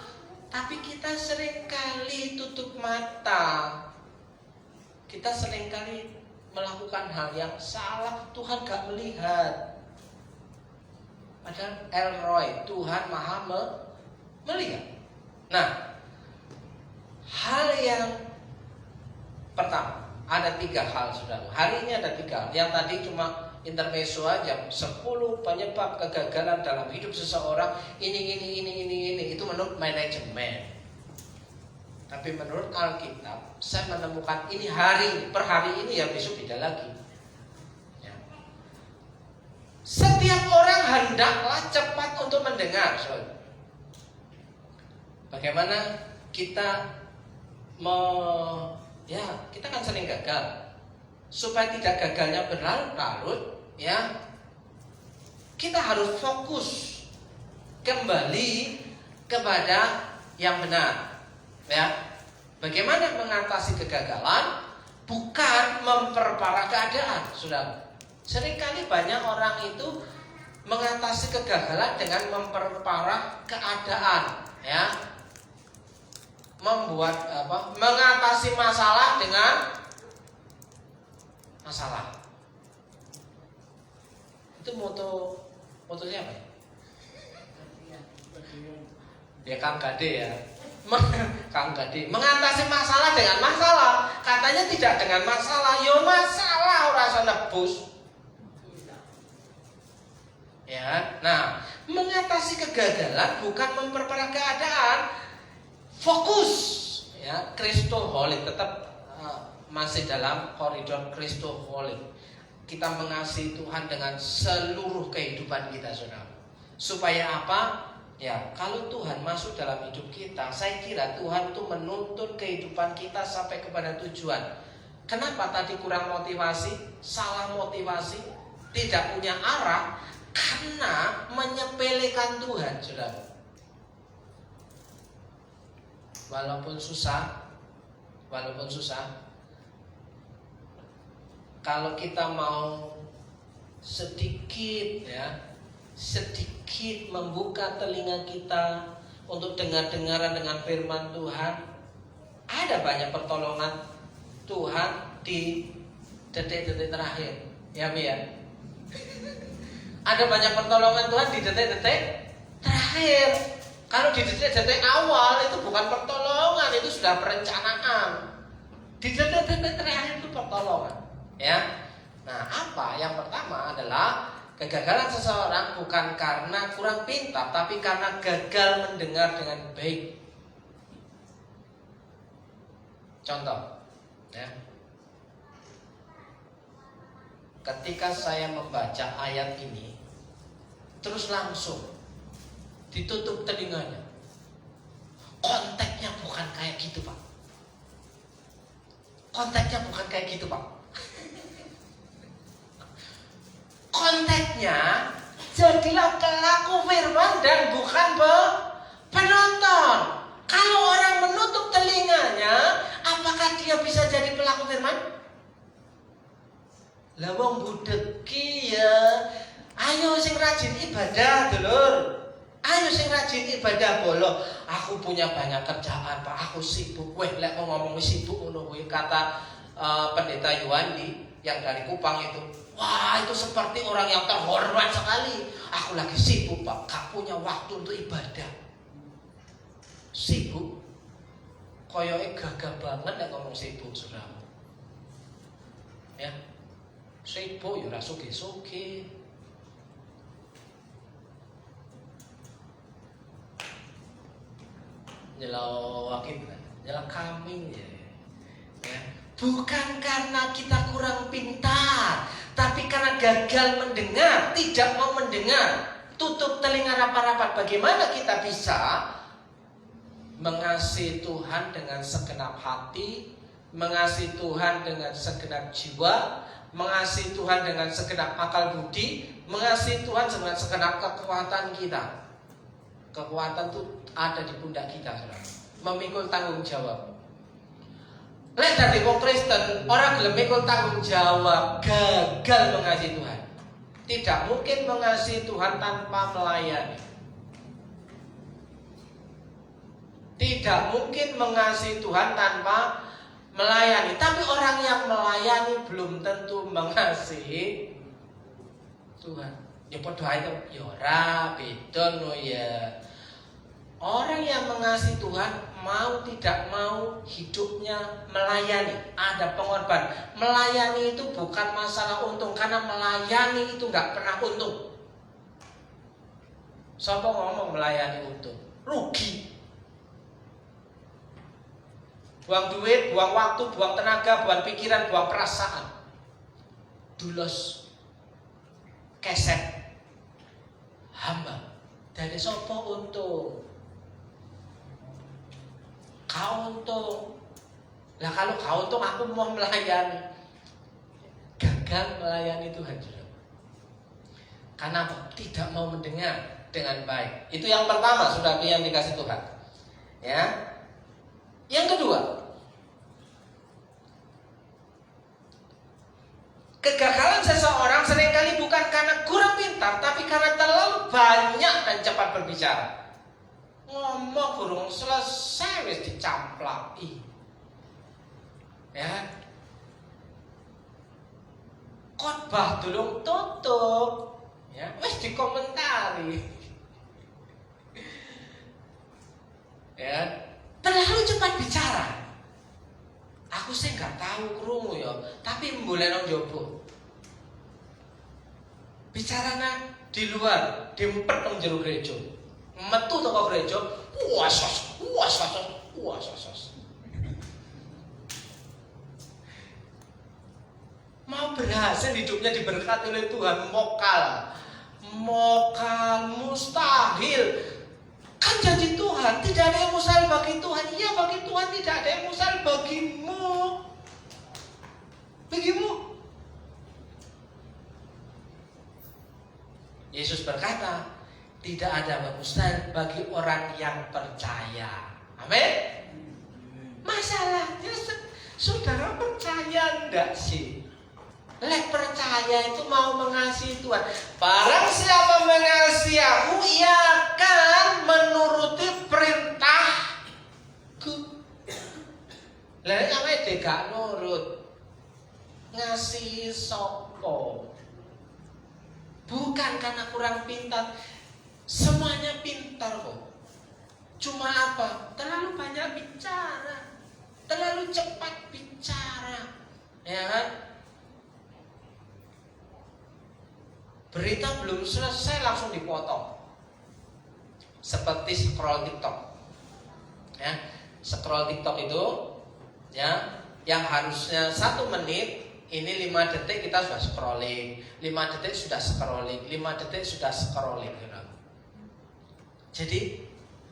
Tapi kita seringkali tutup mata. Kita seringkali melakukan hal yang salah. Tuhan gak melihat. Padahal El Roy, Tuhan Maha Melihat. Nah, hal yang pertama, ada 3 hal, saudara. Hari ini ada 3 hal. Yang tadi cuma intermezzo aja, 10 penyebab kegagalan dalam hidup seseorang. Ini itu menurut manajemen. Tapi menurut Alkitab, saya menemukan ini per hari ini, ya besok beda lagi. Ya. Setiap orang hendaklah cepat untuk mendengar. Bagaimana kita kita kan sering gagal. Supaya tidak gagalnya berlarut-larut, ya, kita harus fokus kembali kepada yang benar, ya. Bagaimana mengatasi kegagalan? Bukan memperparah keadaan, saudara. Seringkali banyak orang itu mengatasi kegagalan dengan memperparah keadaan, ya. Mengatasi masalah dengan masalah. Itu moto siapa ya? Ya Kang Gade ya. Kang Gade mengatasi masalah dengan masalah. Katanya tidak dengan masalah. Yo masalah ora iso nebus. Ya. Nah, mengatasi kegagalan bukan memperparah keadaan. Fokus, ya, Kristoholik, tetap masih dalam koridor Kristoholik. Kita mengasihi Tuhan dengan seluruh kehidupan kita, saudara. Supaya apa? Ya, kalau Tuhan masuk dalam hidup kita, saya kira Tuhan itu menuntun kehidupan kita sampai kepada tujuan. Kenapa tadi kurang motivasi, salah motivasi, tidak punya arah? Karena menyepelekan Tuhan, saudara. Walaupun susah, kalau kita mau sedikit membuka telinga kita untuk dengar-dengaran dengan firman Tuhan, ada banyak pertolongan Tuhan di detik-detik terakhir, ya Mi ya. Ada banyak pertolongan Tuhan di detik-detik terakhir. Kalau di detik-detik awal itu bukan pertolongan, itu sudah perencanaan. Di detik-detik terakhir itu pertolongan, ya. Nah, apa? Yang pertama adalah kegagalan seseorang bukan karena kurang pintar, tapi karena gagal mendengar dengan baik. Contoh, ya. Ketika saya membaca ayat ini, terus langsung ditutup telinganya. Konteksnya bukan kayak gitu, Pak. Konteksnya bukan kayak gitu, Pak. Konteksnya, jadilah pelaku firman dan bukan penonton. Kalau orang menutup telinganya, apakah dia bisa jadi pelaku firman? Lah wong budeki ya. Ayo sing rajin ibadah, dulur. Ayo sing rajin ibadah bolo. Aku punya banyak kerjaan, Pak. Aku sibuk. Weh, lek mau ngomong sibuk ngono kuwi, kata Pendeta Yuandi yang dari Kupang itu. Wah, itu seperti orang yang terhormat sekali. Aku lagi sibuk, Pak. Gak punya waktu untuk ibadah. Sibuk. Koyoke gagah banget nek ngomong sibuk, Saudara. Ya. Sibuk ya ora sugih-sugih. Nyelak kambing ya. Bukan karena kita kurang pintar, Tapi karena gagal mendengar, tidak mau mendengar, tutup telinga rapat-rapat, bagaimana kita bisa mengasihi Tuhan dengan segenap hati, mengasihi Tuhan dengan segenap jiwa, mengasihi Tuhan dengan segenap akal budi, mengasihi Tuhan dengan segenap kekuatan kita. Kekuatan itu ada di pundak kita, saudara. Memikul tanggung jawab. Lek dari wong Kristen, orang gelem mikul tanggung jawab, gagal mengasihi Tuhan. Tidak mungkin mengasihi Tuhan tanpa melayani. Tidak mungkin mengasihi Tuhan tanpa melayani. Tapi orang yang melayani belum tentu mengasihi Tuhan. Ya padha ae ya ora beda no ya. Orang yang mengasihi Tuhan mau tidak mau hidupnya melayani, ada pengorbanan. Melayani itu bukan masalah untung, karena melayani itu nggak pernah untung. Siapa ngomong melayani untung? Rugi. Buang duit, buang waktu, buang tenaga, buang pikiran, buang perasaan. Dulos, keset, hamba. Dari sopo untung? Kau untung. Lah kalau kau untung, aku mau melayani. Gagal melayani Tuhan. Karena tidak mau mendengar dengan baik. Itu yang pertama, saudara yang dikasih Tuhan. Ya. Yang kedua, kegagalan seseorang seringkali bukan karena kurang pintar, tapi karena terlalu banyak dan cepat berbicara. Ngomong burung selesai wis dicamplaki. Ya. Khotbah dulung tutup. Ya, wis dikomentari. Ya, terlalu cepat bicara. Aku sih nggak tahu krungu ya, tapi mbuleno njobo. Bicaranya di luar, diempet nang jero gereja. Metu toko gereja, puas. Mau berhasil hidupnya diberkati oleh Tuhan, mokal mustahil. Kan janji Tuhan, tidak ada yang mustahil bagi Tuhan. Iya, bagi Tuhan tidak ada yang mustahil bagimu. Yesus berkata, tidak ada yang mustahil bagi orang yang percaya. Amin. Masalahnya saudara percaya enggak sih? Lek percaya itu mau mengasihi Tuhan. Barang siapa mengasihi aku, ia akan menuruti perintahku. Lek sampe gak nurut, ngasihi sopo? Bukan karena kurang pintar. Semuanya pintar kok. Cuma apa? Terlalu banyak bicara, terlalu cepat bicara. Ya kan? Berita belum selesai langsung dipotong. Seperti scroll TikTok. Ya, scroll TikTok itu ya, yang harusnya 1 menit, ini 5 detik kita sudah scrolling, 5 detik sudah scrolling, 5 detik sudah scrolling. Jadi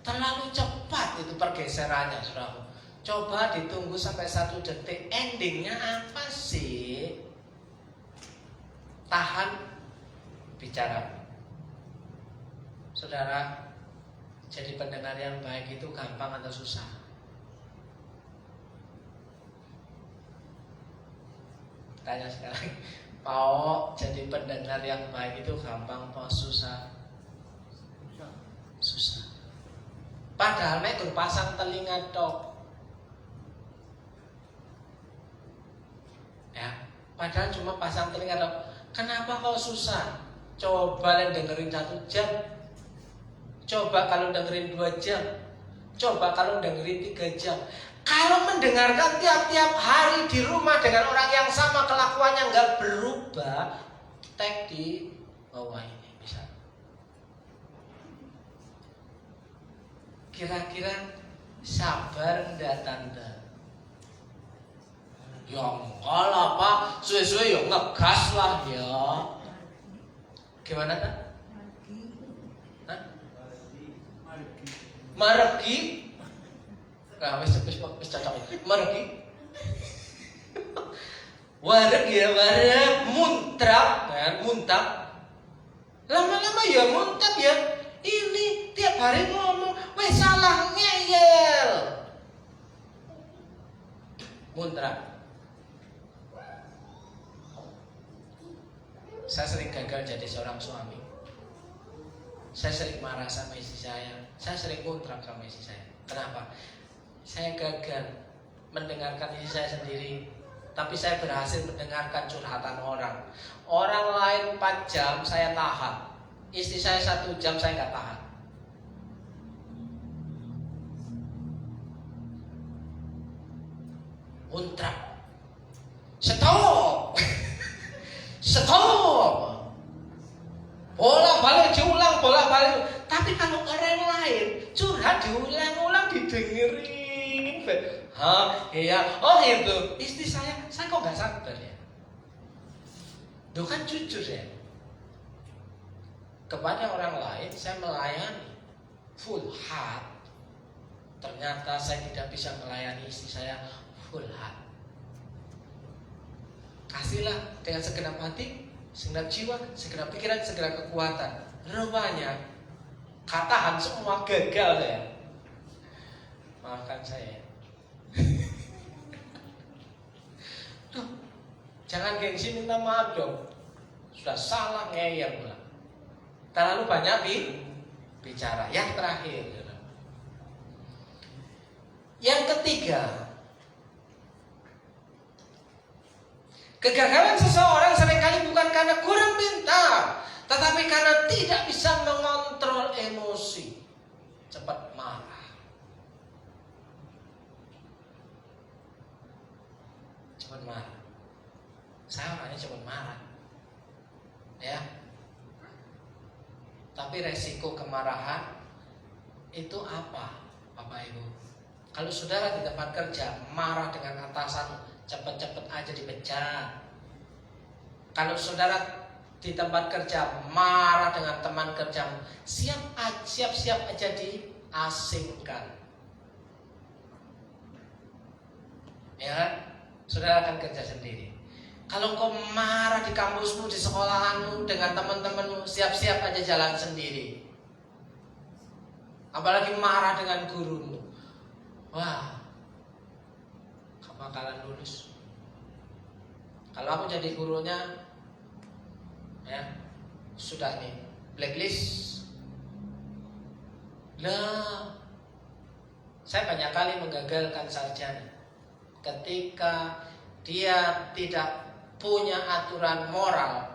terlalu cepat itu pergeserannya, saudara. Coba ditunggu sampai 1 detik. Endingnya apa sih? Tahan bicara. Saudara, jadi pendengar yang baik itu gampang atau susah? Tanya sekarang, Pak, jadi pendengar yang baik itu gampang apa susah? Susah. Padahal mek pasang telinga tok. Ya, padahal cuma pasang telinga tok. Kenapa kau susah? Coba dengerin 1 jam. Coba kalau dengerin 2 jam. Coba kalau dengerin 3 jam. Kalau mendengarkan tiap-tiap hari di rumah dengan orang yang sama, kelakuannya nggak berubah, tag di bawah ini bisa. Kira-kira sabar ndak tante? Ya enggak lah Pak, suwe-suwe ya ngegas lah ya. Gimana kan? Hah? Maregi. Nah, wis cocok. Maregi. Wareg ya, wareg, muntrak, kan, muntap. Lama-lama ya muntap ya. Ini tiap hari ngomong, wes salah ngeyel. Muntrak. Saya sering gagal jadi seorang suami. Saya sering marah sama istri saya. Saya sering muntrak sama istri saya. Kenapa? Saya gagal mendengarkan istri saya sendiri. Tapi saya berhasil mendengarkan curhatan orang. Orang lain 4 jam saya tahan. Istri saya 1 jam saya nggak tahan. Muntrak. Stop. Stop. Bolak-balik diulang, bolak-balik. Tapi kalau orang lain curhat diulang-ulang didengerin. Hah, iya. Oh itu istri saya kok nggak sabar ya. Duh kan jujur ya. Kepada orang lain saya melayani full heart. Ternyata saya tidak bisa melayani istri saya full heart. Kasihlah dengan segenap hati, segenap jiwa, segenap pikiran, segenap kekuatan. Rupanya katakan semua gagal ya. Maafkan saya. Duh, jangan gengsi minta maaf dong. Sudah salah ngeyel pula. Terlalu banyak bicara. Yang terakhir, yang ketiga, kegagalan seseorang seringkali bukan karena kurang pintar, tetapi karena tidak bisa mengontrol emosi. Cepat marah. Cepat marah. Saya orangnya cepat marah. Ya. Tapi resiko kemarahan itu apa, Bapak Ibu? Kalau saudara di tempat kerja marah dengan atasan, cepet-cepet aja dipecat. Kalau saudara di tempat kerja marah dengan teman kerja, siap-siap aja diasingkan. Ya kan? Saudara akan kerja sendiri. Kalau kau marah di kampusmu, di sekolahanmu, dengan teman-temanmu, siap-siap aja jalan sendiri. Apalagi marah dengan gurumu. Wah, kamu bakalan lulus. Kalau aku jadi gurunya, ya sudah nih, blacklist. Lah, saya banyak kali menggagalkan sarjana ketika dia tidak punya aturan moral,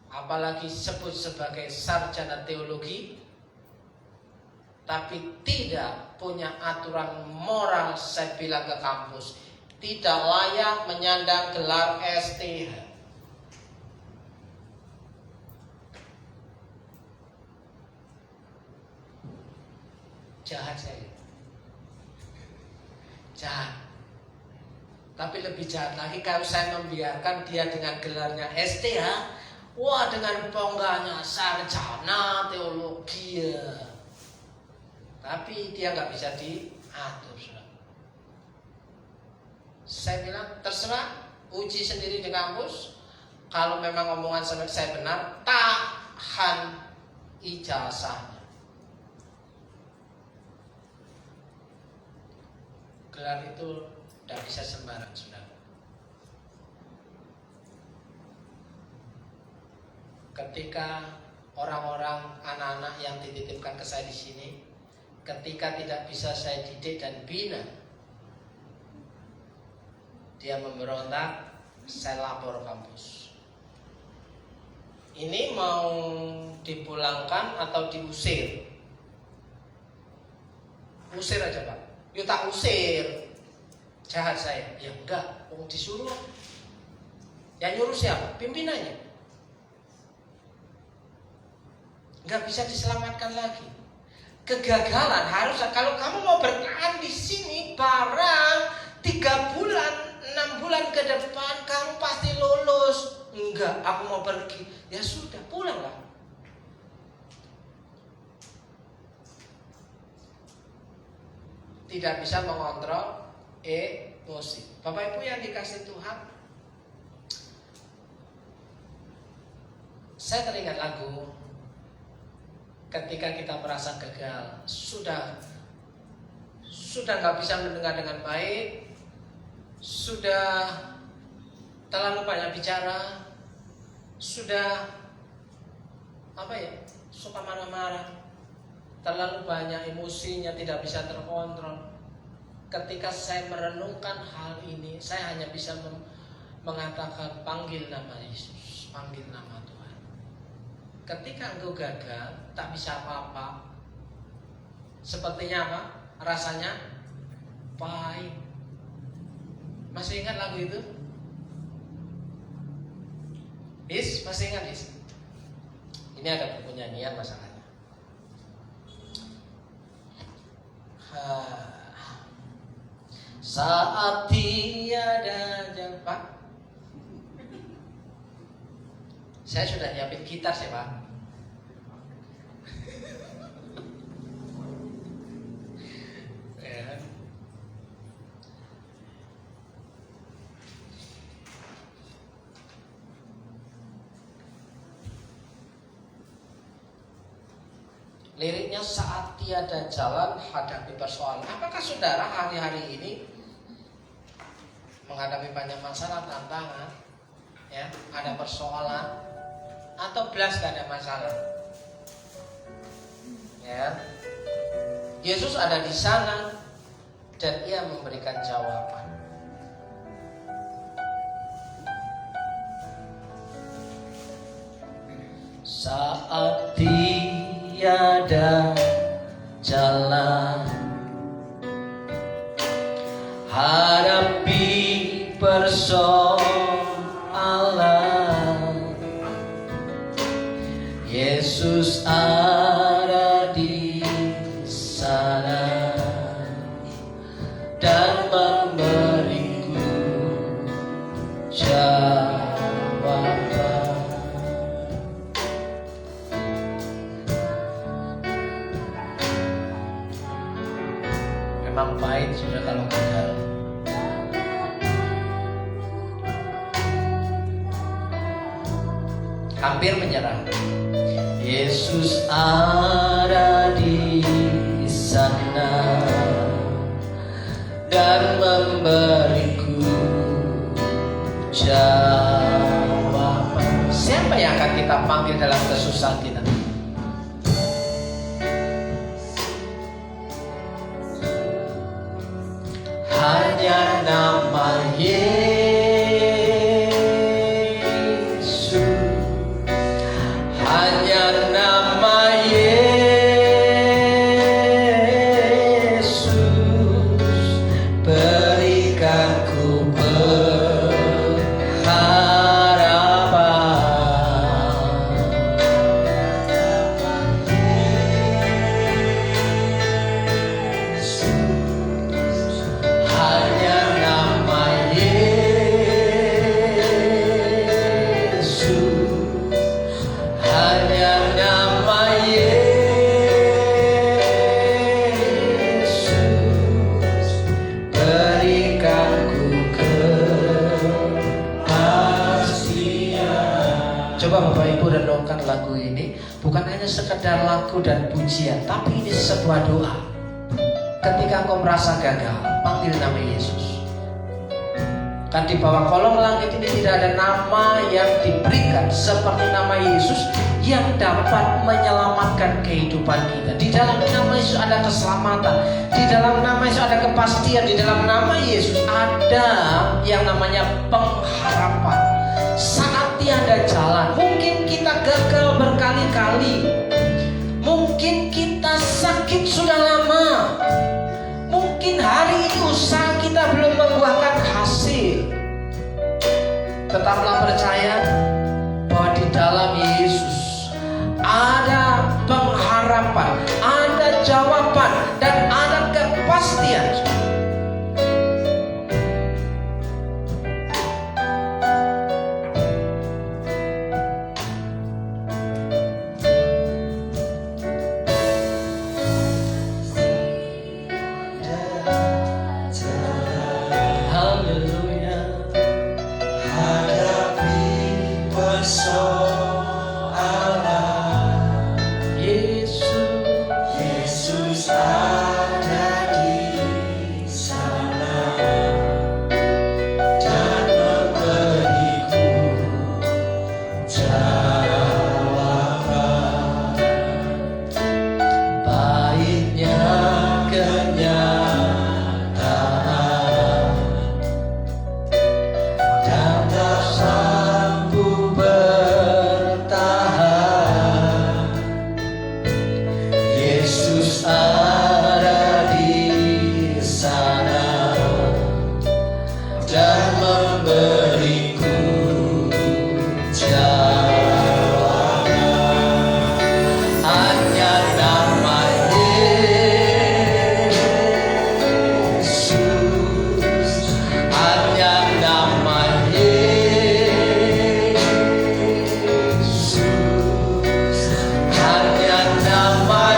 apalagi sebut sebagai sarjana teologi, tapi tidak punya aturan moral. Saya bilang ke kampus, tidak layak menyandang gelar STH. Jahat saya, jahat. Tapi lebih jahat lagi kalau saya membiarkan dia dengan gelarnya STH, wah dengan bongganya sarjana teologi ya. Tapi dia nggak bisa diatur. Saya bilang terserah, uji sendiri di kampus. Kalau memang omongan saya benar, tahan ijazahnya. Gelar itu tidak bisa sembarang, saudara. Ketika orang-orang, anak-anak yang dititipkan ke saya di sini, ketika tidak bisa saya didik dan bina, dia memberontak, saya lapor kampus. Ini mau dipulangkan atau diusir? Usir aja Pak. Yuk tak usir. Jahat saya. Ya enggak, mau disuruh. Yang nyuruh siapa? Pimpinannya. Enggak bisa diselamatkan lagi. Kegagalan harus, kalau kamu mau bertahan di sini barang 3 bulan enggak, aku mau pergi. Ya sudah, pulanglah. Tidak bisa mengontrol emosi. Bapak Ibu yang dikasih Tuhan, saya teringat lagu ketika kita merasa gagal, sudah nggak bisa mendengar dengan baik, sudah terlalu banyak bicara, sudah suka marah-marah, terlalu banyak emosinya, tidak bisa terkontrol. Ketika saya merenungkan hal ini, saya hanya bisa mengatakan panggil nama Yesus, panggil nama Tuhan. Ketika engkau gagal, tak bisa apa-apa, sepertinya apa? Rasanya pahit. Masih ingat lagu itu? Masih ingat Is? Ini ada buku nyanyian masalahnya. Saat tiada Pak, saya sudah nyiapin gitar sih Pak. Liriknya, saat tiada jalan hadapi persoalan. Apakah saudara hari-hari ini menghadapi banyak masalah, tantangan, ya, ada persoalan, atau belas gak ada masalah? Ya, Yesus ada di sana dan Ia memberikan jawaban. Saat tiada jalan hadapi persoalan, Yesus ada di sana dan memberiku jawaban. Memang pahit sudah kalau gagal. Hampir menyerah. Yesus ada di sana dan memberiku jawaban. Siapa yang akan kita panggil dalam kesusahan kita? Hanya nama Yesus, hanya nama Yesus, berikan ku Coba Bapak Ibu renungkan lagu ini, bukan hanya sekedar lagu dan pujian, tapi ini sebuah doa. Ketika engkau merasa gagal, panggil nama Yesus. Kan di bawah kolong langit ini tidak ada nama yang diberikan seperti nama Yesus yang dapat menyelamatkan kehidupan kita. Di dalam nama Yesus ada keselamatan, di dalam nama Yesus ada kepastian, di dalam nama Yesus ada yang namanya pengharapan. Saat tiada jalan, mungkin kita gagal berkali-kali, mungkin kita sakit sudah lama, mungkin hari ini usaha kita belum membuahkan hasil. Tetaplah percaya bahwa di dalam Yesus ada pengharapan, ada jawaban, dan ada kepastian. dan memberiku jawaban. Hanya nama Yesus, hanya nama Yesus, hanya nama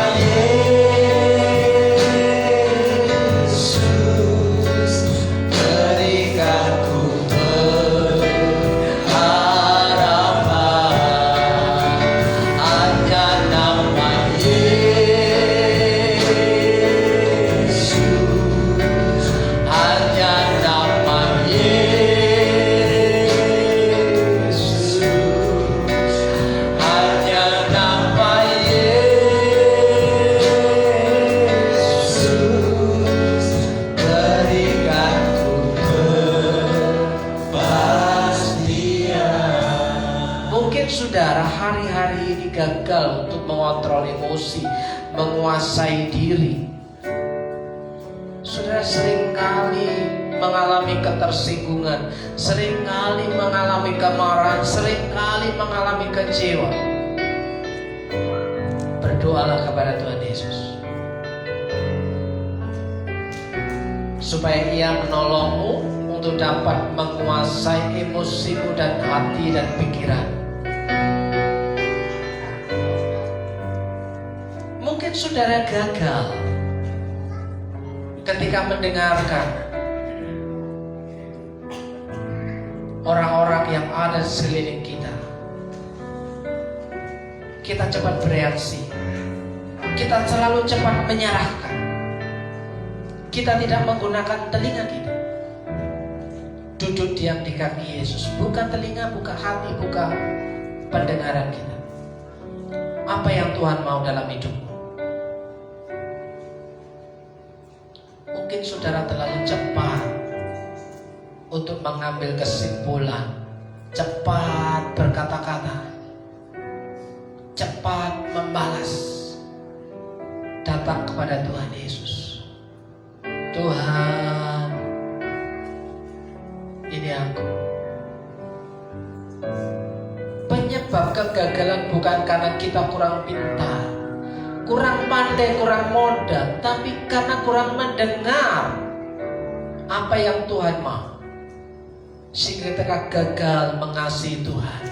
Yesus, berikan ku pengharapan. Hanya nama Yesus, hanya nama Yesus, hanya nama Yesus, berikan ku kepastian. Mungkin saudara hari-hari ini gagal untuk mengontrol emosi, menguasai diri. Saudara seringkali mengalami ketersinggungan, seringkali mengalami kemarahan, seringkali mengalami kecewa. Berdoalah kepada Tuhan Yesus supaya Ia menolongmu untuk dapat menguasai emosimu dan hati dan pikiran. Mungkin saudara gagal ketika mendengarkan orang-orang yang ada di sekeliling kita. Kita cepat bereaksi, kita selalu cepat menyerahkan. Kita tidak menggunakan telinga kita. Duduk diam di kaki Yesus. Buka telinga, buka hati, buka pendengaran kita. Apa yang Tuhan mau dalam hidupmu? Mungkin saudara terlalu cepat untuk mengambil kesimpulan, cepat berkata-kata, cepat membalas. Datang kepada Tuhan Yesus. Tuhan, ini aku. Penyebab kegagalan bukan karena kita kurang pintar, kurang pandai, kurang modal, tapi karena kurang mendengar apa yang Tuhan mau. Sehingga kita gagal mengasihi Tuhan.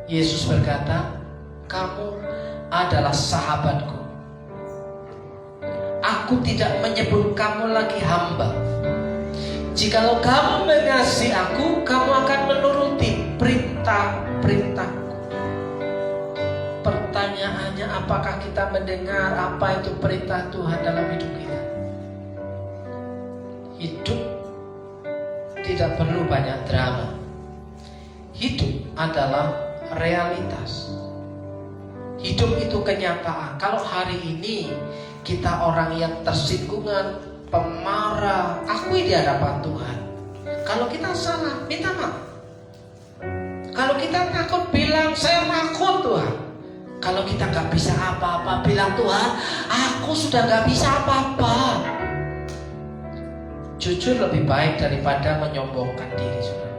Yesus berkata, kamu adalah sahabatku. Aku tidak menyebut kamu lagi hamba. Jikalau kamu mengasihi aku, kamu akan menuruti perintah-perintahku. Pertanyaannya, apakah kita mendengar apa itu perintah Tuhan dalam hidup kita? Hidup tidak perlu banyak drama. Hidup adalah realitas. Hidup itu kenyataan. Kalau hari ini kita orang yang tersinggungan, pemarah, akui di hadapan Tuhan. Kalau kita salah, minta maaf. Kalau kita takut, bilang saya takut Tuhan. Kalau kita gak bisa apa-apa, bilang Tuhan, aku sudah gak bisa apa-apa. Jujur lebih baik daripada menyombongkan diri, saudara.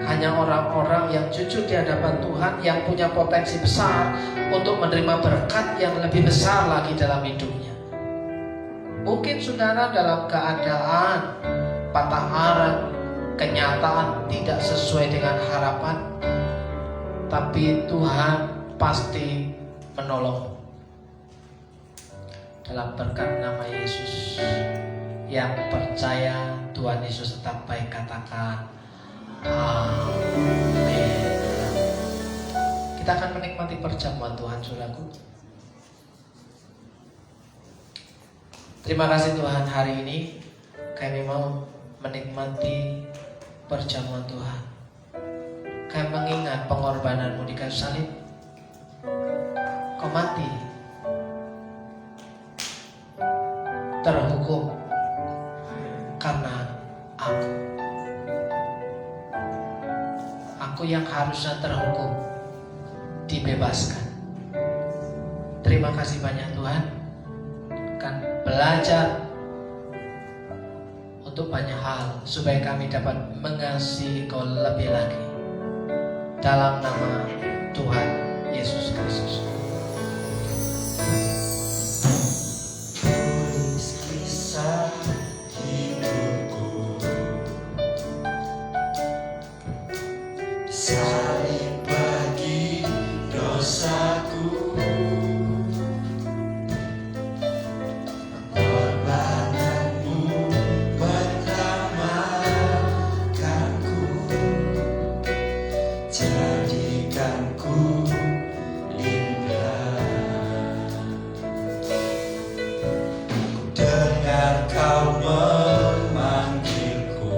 Hanya orang-orang yang jujur di hadapan Tuhan yang punya potensi besar untuk menerima berkat yang lebih besar lagi dalam hidupnya. Mungkin saudara dalam keadaan patah arang, kenyataan tidak sesuai dengan harapan, tapi Tuhan pasti menolongmu. Dalam berkat nama Yesus, yang percaya Tuhan Yesus tetap baik, katakan amin. Kita akan menikmati perjamuan Tuhan, saudaraku. Terima kasih Tuhan, hari ini kami mau menikmati perjamuan Tuhan. Kami mengingat pengorbananmu di kayu salib. Kau mati terhukum karena aku yang harusnya terhukum dibebaskan. Terima kasih banyak Tuhan. Kan belajar untuk banyak hal, supaya kami dapat mengasihi Kau lebih lagi. Dalam nama Tuhan Yesus Kristus. Tulis kisah hidupku, salib bagi dosaku, pengorbananmu menyelamatkanku, jadikanku indah. Dengar Kau memanggilku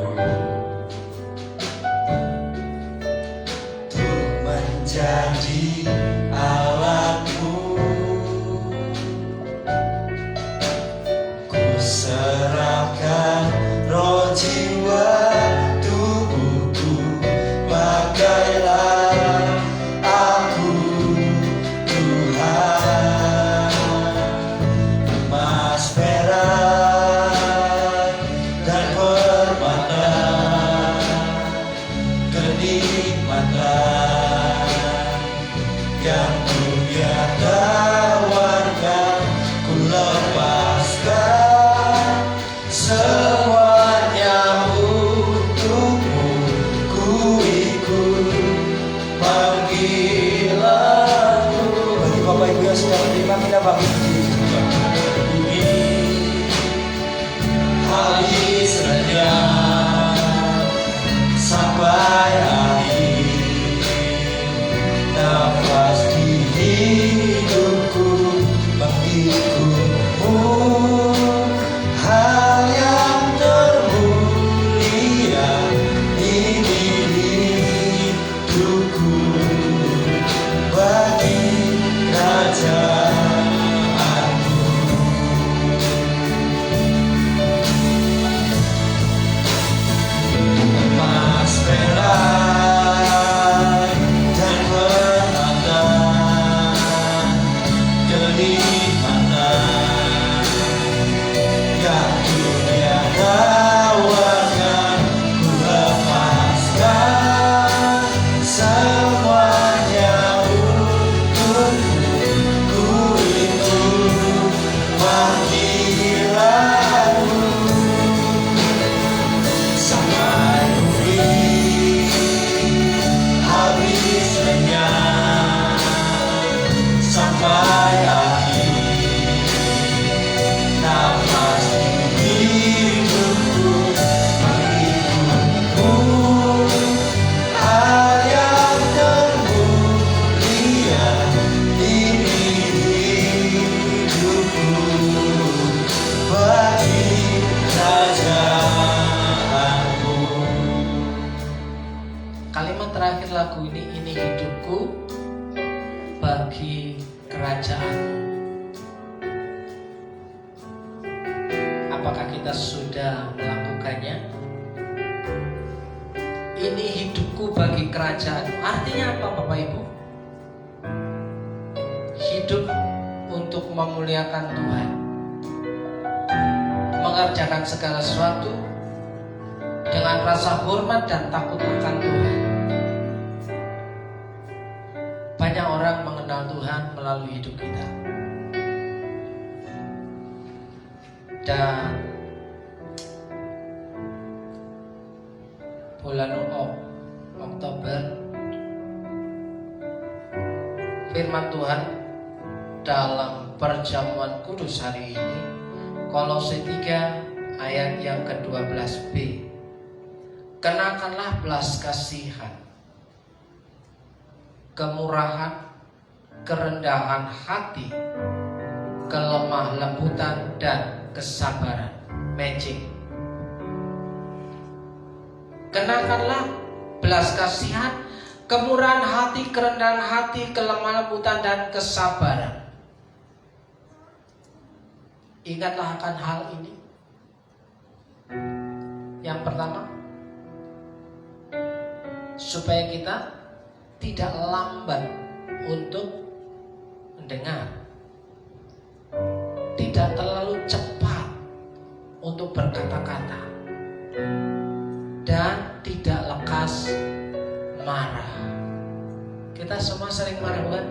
untuk menjadi alatmu. Ku serahkan roh jiwa tubuhku, pakailah aku Tuhan. Emas, perak, dan permata, kenikmatan yang dunia tawarkan, ku lepaskan semuanya untukmu. Ku ikut panggilanmu. Bagi Bapak Ibu yang sudah menerima, kita bangkit berdiri. Habis renyah sampai akhir nafas di hidupku mengikutmu. Hal yang termulia ini hidupku bagi kerajaanmu. Emas, perak, dan permata, kenikmatan yang dunia tawarkan, ku lepaskan semuanya untukmu. Ku ikut panggilanmu sampai pulih, habis renyah sampai akhir nafas di hidupku mengikutmu. Hal yang termulia ini hidupku bagi kerajaanmu. Kalimat terakhir lagu ini hidupku bagi kerajaan. Apakah kita sudah melakukannya? Ini hidupku bagi kerajaan. Artinya apa, Bapak Ibu? Hidup untuk memuliakan Tuhan, mengerjakan segala sesuatu dengan rasa hormat dan takut akan Tuhan. Banyak orang mengenal Tuhan melalui hidup kita. Dan bulan Oktober, firman Tuhan dalam perjamuan kudus hari ini, Kolose 3 ayat yang ke-12b. Kenakanlah belas kasihan, kemurahan, kerendahan hati, kelemah lembutan dan kesabaran. Magic. Kenakanlah belas kasihan, kemurahan hati, kerendahan hati, kelemah lembutan dan kesabaran. Ingatlah akan hal ini. Yang pertama, supaya kita tidak lambat untuk mendengar, tidak terlalu cepat untuk berkata-kata, dan tidak lekas marah. Kita semua sering marah, bukan?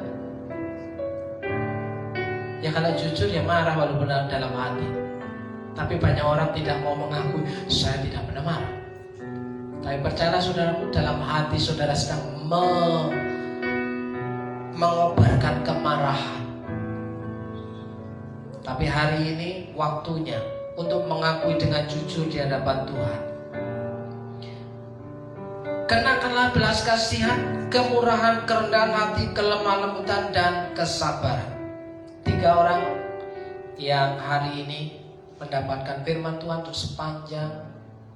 Ya kalau jujur ya marah walaupun dalam hati. Tapi banyak orang tidak mau mengakui, saya tidak pernah marah. Tapi percayalah saudaraku, dalam hati saudara sedang mengobarkan kemarahan. Tapi hari ini waktunya untuk mengakui dengan jujur di hadapan Tuhan. Kenakanlah belas kasihan, kemurahan, kerendahan hati, kelemah lembutan, dan kesabaran. 3 orang yang hari ini mendapatkan firman Tuhan untuk sepanjang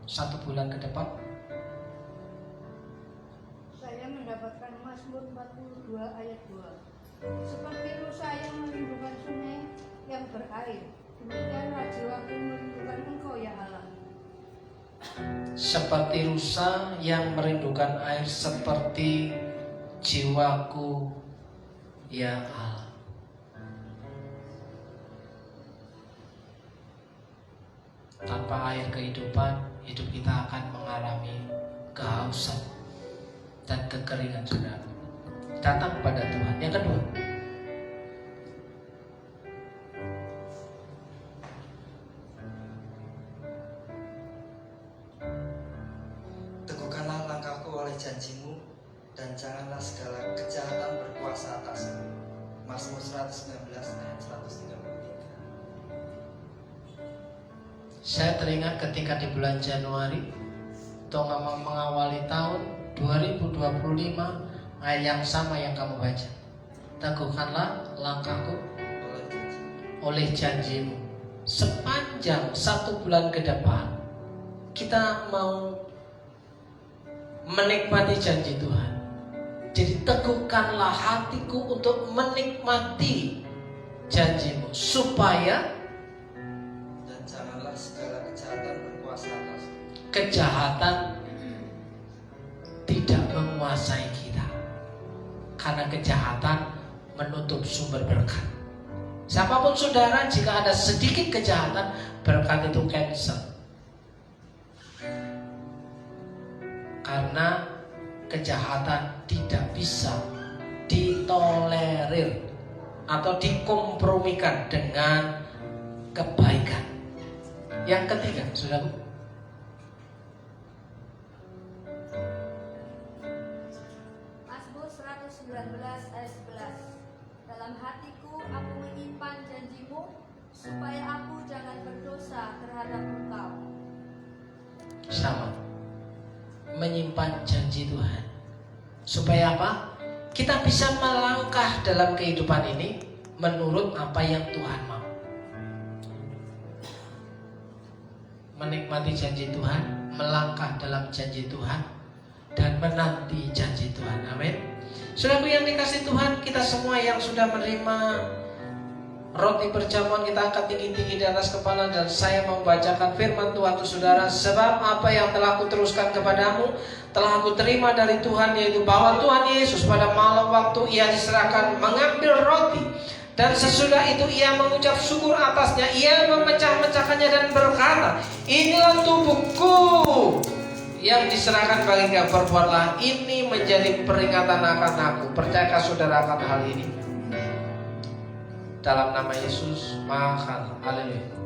1 bulan ke depan. Saya mendapatkan Mazmur 42 ayat 2. Seperti rusa yang merindukan sungai yang berair, demikianlah jiwaku merindukan Engkau ya Allah. Seperti rusa yang merindukan air, seperti jiwaku ya Allah. Tanpa air kehidupan, hidup kita akan mengalami kehausan dan kekeringan, saudara. Datang kepada Tuhan. Yang kedua, teguhkanlah langkahku oleh janjimu, dan janganlah segala kejahatan berkuasa atasmu. Mazmur 119 ayat 133. saya teringat ketika di bulan Januari Tongga mengawali tahun 2025, ayat yang sama yang kamu baca. Teguhkanlah langkahku oleh janjimu. Sepanjang 1 bulan ke depan, kita mau menikmati janji Tuhan. Jadi teguhkanlah hatiku untuk menikmati janjimu, supaya Dan janganlah segala kejahatan berkuasa atas. kejahatan tidak menguasai kita. Karena kejahatan menutup sumber berkat. Siapapun saudara, jika ada sedikit kejahatan, berkat itu cancel. Karena kejahatan tidak bisa ditolerir atau dikompromikan dengan kebaikan. Yang ketiga, saudara, Mazmur 119 ayat 11. Dalam hatiku aku menyimpan janjimu, supaya aku jangan berdosa terhadap Engkau. sama, menyimpan janji Tuhan. Supaya apa? Kita bisa melangkah dalam kehidupan ini menurut apa yang Tuhan mau. Menikmati janji Tuhan, melangkah dalam janji Tuhan, dan menanti janji Tuhan. Amin. Saudaraku yang dikasih Tuhan, kita semua yang sudah menerima roti perjamuan, kita angkat tinggi-tinggi di atas kepala, dan saya membacakan firman Tuhan untuk saudara. Sebab apa yang telah aku teruskan kepadamu telah aku terima dari Tuhan, yaitu bahwa Tuhan Yesus pada malam waktu ia diserahkan mengambil roti, dan sesudah itu ia mengucap syukur atasnya, ia memecah-mecahkannya dan berkata, inilah tubuhku yang diserahkan bagi kamu, perbuatlah ini menjadi peringatan akan aku. Percayakah saudara akan hal ini? Dalam nama Yesus, makan. Haleluya.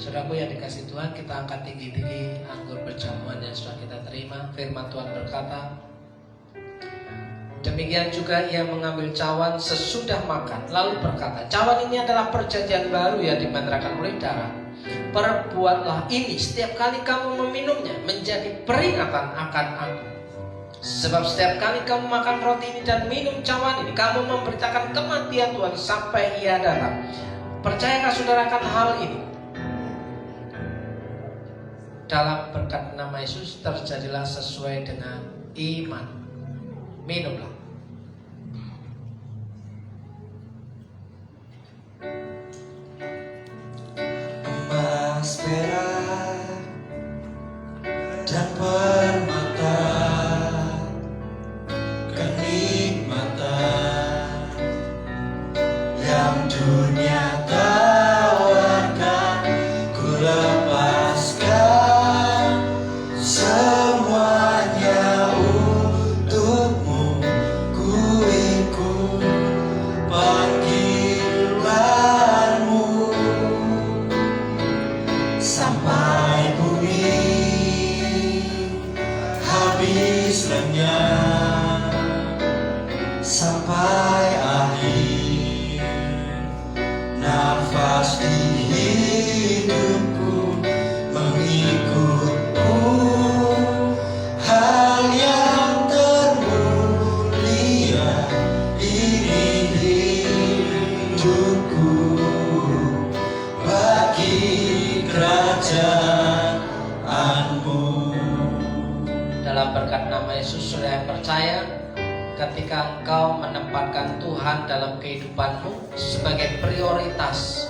Saudaraku yang dikasih Tuhan, kita angkat tinggi-tinggi anggur perjamuan yang sudah kita terima. Firman Tuhan berkata, demikian juga ia mengambil cawan sesudah makan, lalu berkata, cawan ini adalah perjanjian baru yang dimantrakan oleh darah. Perbuatlah ini setiap kali kamu meminumnya menjadi peringatan akan aku. Sebab setiap kali kamu makan roti ini dan minum cawan ini, kamu memberitakan kematian Tuhan sampai ia datang. Percayakah saudara akan hal ini? Dalam berkat nama Yesus terjadilah sesuai dengan iman. Minumlah. Emas emas perak dan permata, kenikmatan yang dunia tawarkan, ku lepaskan semuanya untukmu. Ku ikut panggilanmu sampai bumi habis lenyap, sampai akhir nafas di hidupku mengikutmu. Hal yang termulia ini hidupku bagi kerajaanmu. Dalam berkat nama Yesus, saudara yang percaya, ketika engkau menempatkan Tuhan dalam kehidupanmu sebagai prioritas,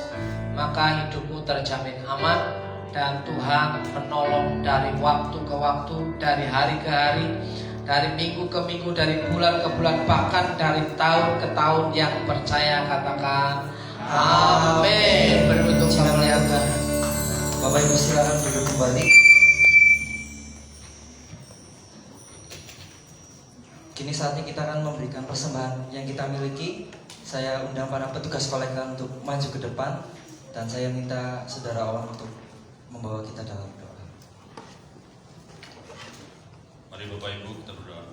maka hidupmu terjamin aman dan Tuhan menolong dari waktu ke waktu, dari hari ke hari, dari minggu ke minggu, dari bulan ke bulan, bahkan dari tahun ke tahun. Yang percaya katakan amin. Berbentuk kemuliaan. Bapak Ibu silakan duduk kembali. Kini saatnya kita akan memberikan persembahan yang kita miliki. Saya undang para petugas kolektor untuk maju ke depan, dan saya minta saudara Awan untuk membawa kita dalam doa. Mari Bapak Ibu kita berdoa.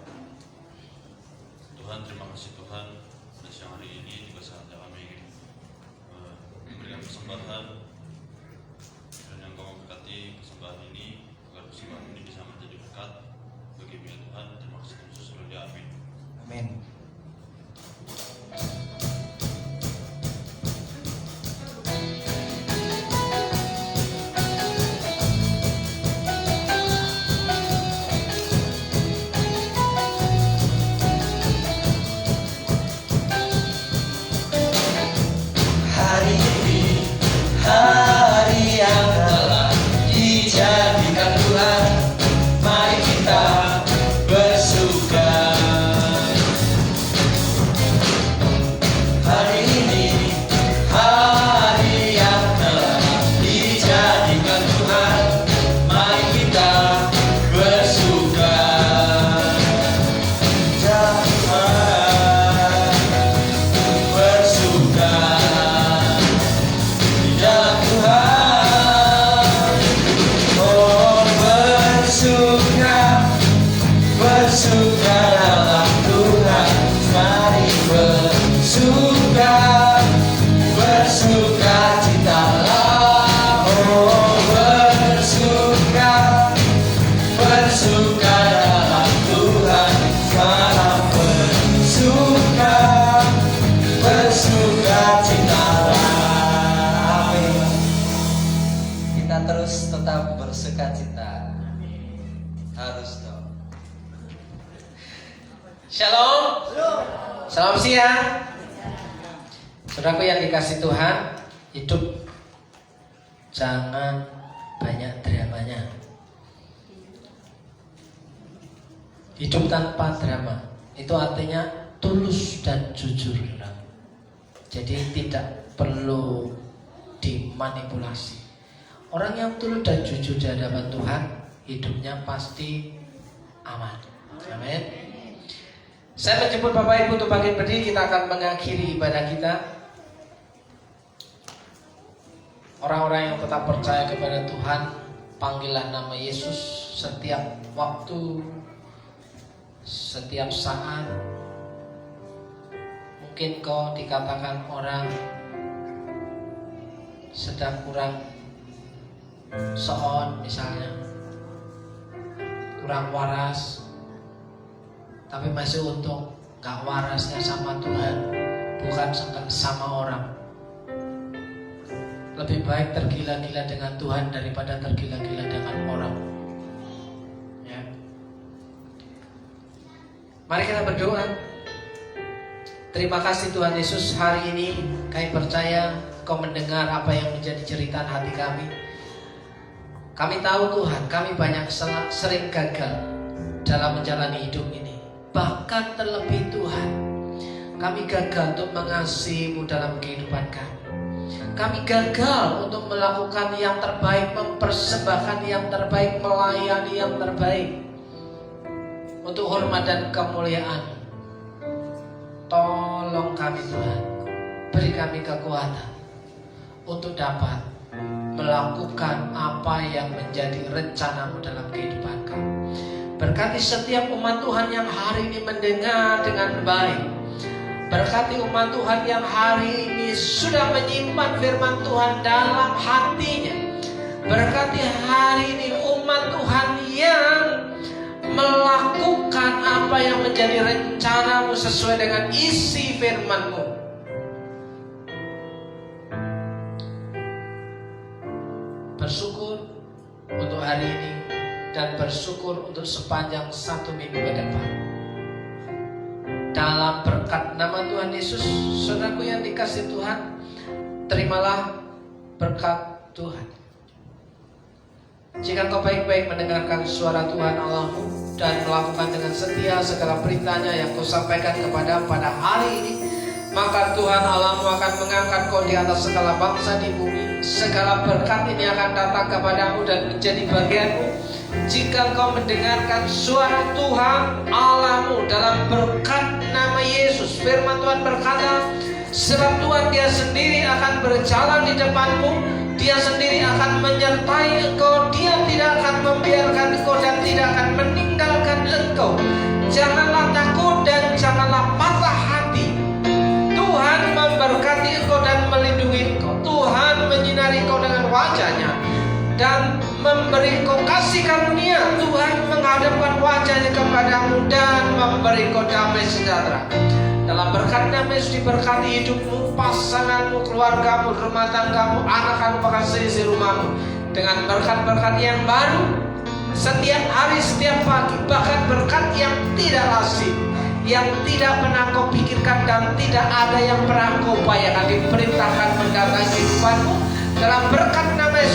Tuhan, terima kasih Tuhan, pada siang hari ini juga saatnya kami ingin memberikan persembahan, dan yang Kau memberkati persembahan ini, agar persembahan ini bisa menjadi berkat bagi kami Tuhan. Terima kasih Tuhan Yesus. Amin. Amin. Hari ini hari yang telah dijadikan Tuhan, mari kita bersuka. Hari ini hari yang telah dijadikan Tuhan, mari kita bersuka. Jangan bersuka di dalam Tuhan. Oh, bersuka dalam Tuhan. Mari bersuka citalah. Oh, bersuka dalam Tuhan. Malam bersuka citalah. Amin. Kita terus tetap bersuka cita. Harus dong. Shalom. Selamat siang. Saudaraku yang dikasih Tuhan, hidup jangan banyak dramanya. Hidup tanpa drama itu artinya tulus dan jujur. Jadi tidak perlu dimanipulasi. Orang yang tulus dan jujur di hadapan Tuhan, hidupnya pasti aman. Amin. Saya menjemput Bapak Ibu untuk bangkit berdiri. Kita akan mengakhiri ibadah kita. Orang-orang yang tetap percaya kepada Tuhan, panggilan nama Yesus setiap waktu, setiap saat. Mungkin kau dikatakan orang sedang kurang seon misalnya, kurang waras, tapi masih untung gak warasnya sama Tuhan, bukan sama orang. Lebih baik tergila-gila dengan Tuhan daripada tergila-gila dengan orang. Ya. Mari kita berdoa. Terima kasih Tuhan Yesus, hari ini kami percaya Kau mendengar apa yang menjadi jeritan hati kami. Kami tahu Tuhan, kami banyak sering gagal dalam menjalani hidup ini. Bahkan terlebih Tuhan, kami gagal untuk mengasihi-Mu dalam kehidupan kami. Kami gagal untuk melakukan yang terbaik, mempersembahkan yang terbaik, melayani yang terbaik untuk hormat dan kemuliaan. Tolong kami Tuhan, beri kami kekuatan untuk dapat melakukan apa yang menjadi rencana-Mu dalam kehidupan kami. Berkati setiap umat Tuhan yang hari ini mendengar dengan baik. Berkati umat Tuhan yang hari ini sudah menyimpan firman Tuhan dalam hatinya. Berkati hari ini umat Tuhan yang melakukan apa yang menjadi rencana-Mu sesuai dengan isi firman-Mu. Bersyukur untuk hari ini dan bersyukur untuk sepanjang 1 minggu ke depan. Dalam berkat nama Tuhan Yesus, saudaraku yang dikasihi Tuhan, terimalah berkat Tuhan. Jika kau baik-baik mendengarkan suara Tuhan Allahmu dan melakukan dengan setia segala perintahnya yang kau sampaikan kepada pada hari ini, maka Tuhan Allahmu akan mengangkat kau di atas segala bangsa di bumi. Segala berkat ini akan datang kepadamu dan menjadi bagianmu jika kau mendengarkan suara Tuhan Allahmu dalam berkat nama Yesus. Firman Tuhan berkata, sebab Tuhan Dia sendiri akan berjalan di depanmu, Dia sendiri akan menyertai engkau, Dia tidak akan membiarkan engkau dan tidak akan meninggalkan engkau. Janganlah takut dan janganlah patah hati. Tuhan memberkati engkau dan melindungi engkau. Tuhan menyinari engkau dengan wajah-Nya dan memberi engkau kasih karunia. Tuhan menghadapkan wajah-Nya kepadamu dan memberi engkau damai sejahtera. Dalam berkat nama Yesus diberkati hidupmu, pasanganmu, keluargamu, rumah tanggamu, anak-anak, bahkan seisi rumahmu dengan berkat-berkat yang baru setiap hari, setiap pagi. Bahkan berkat yang tidak lazim, yang tidak pernah kau pikirkan dan tidak ada yang pernah kau upayakan, diperintahkan mendatangi kehidupanmu. Dalam berkat nama Yesus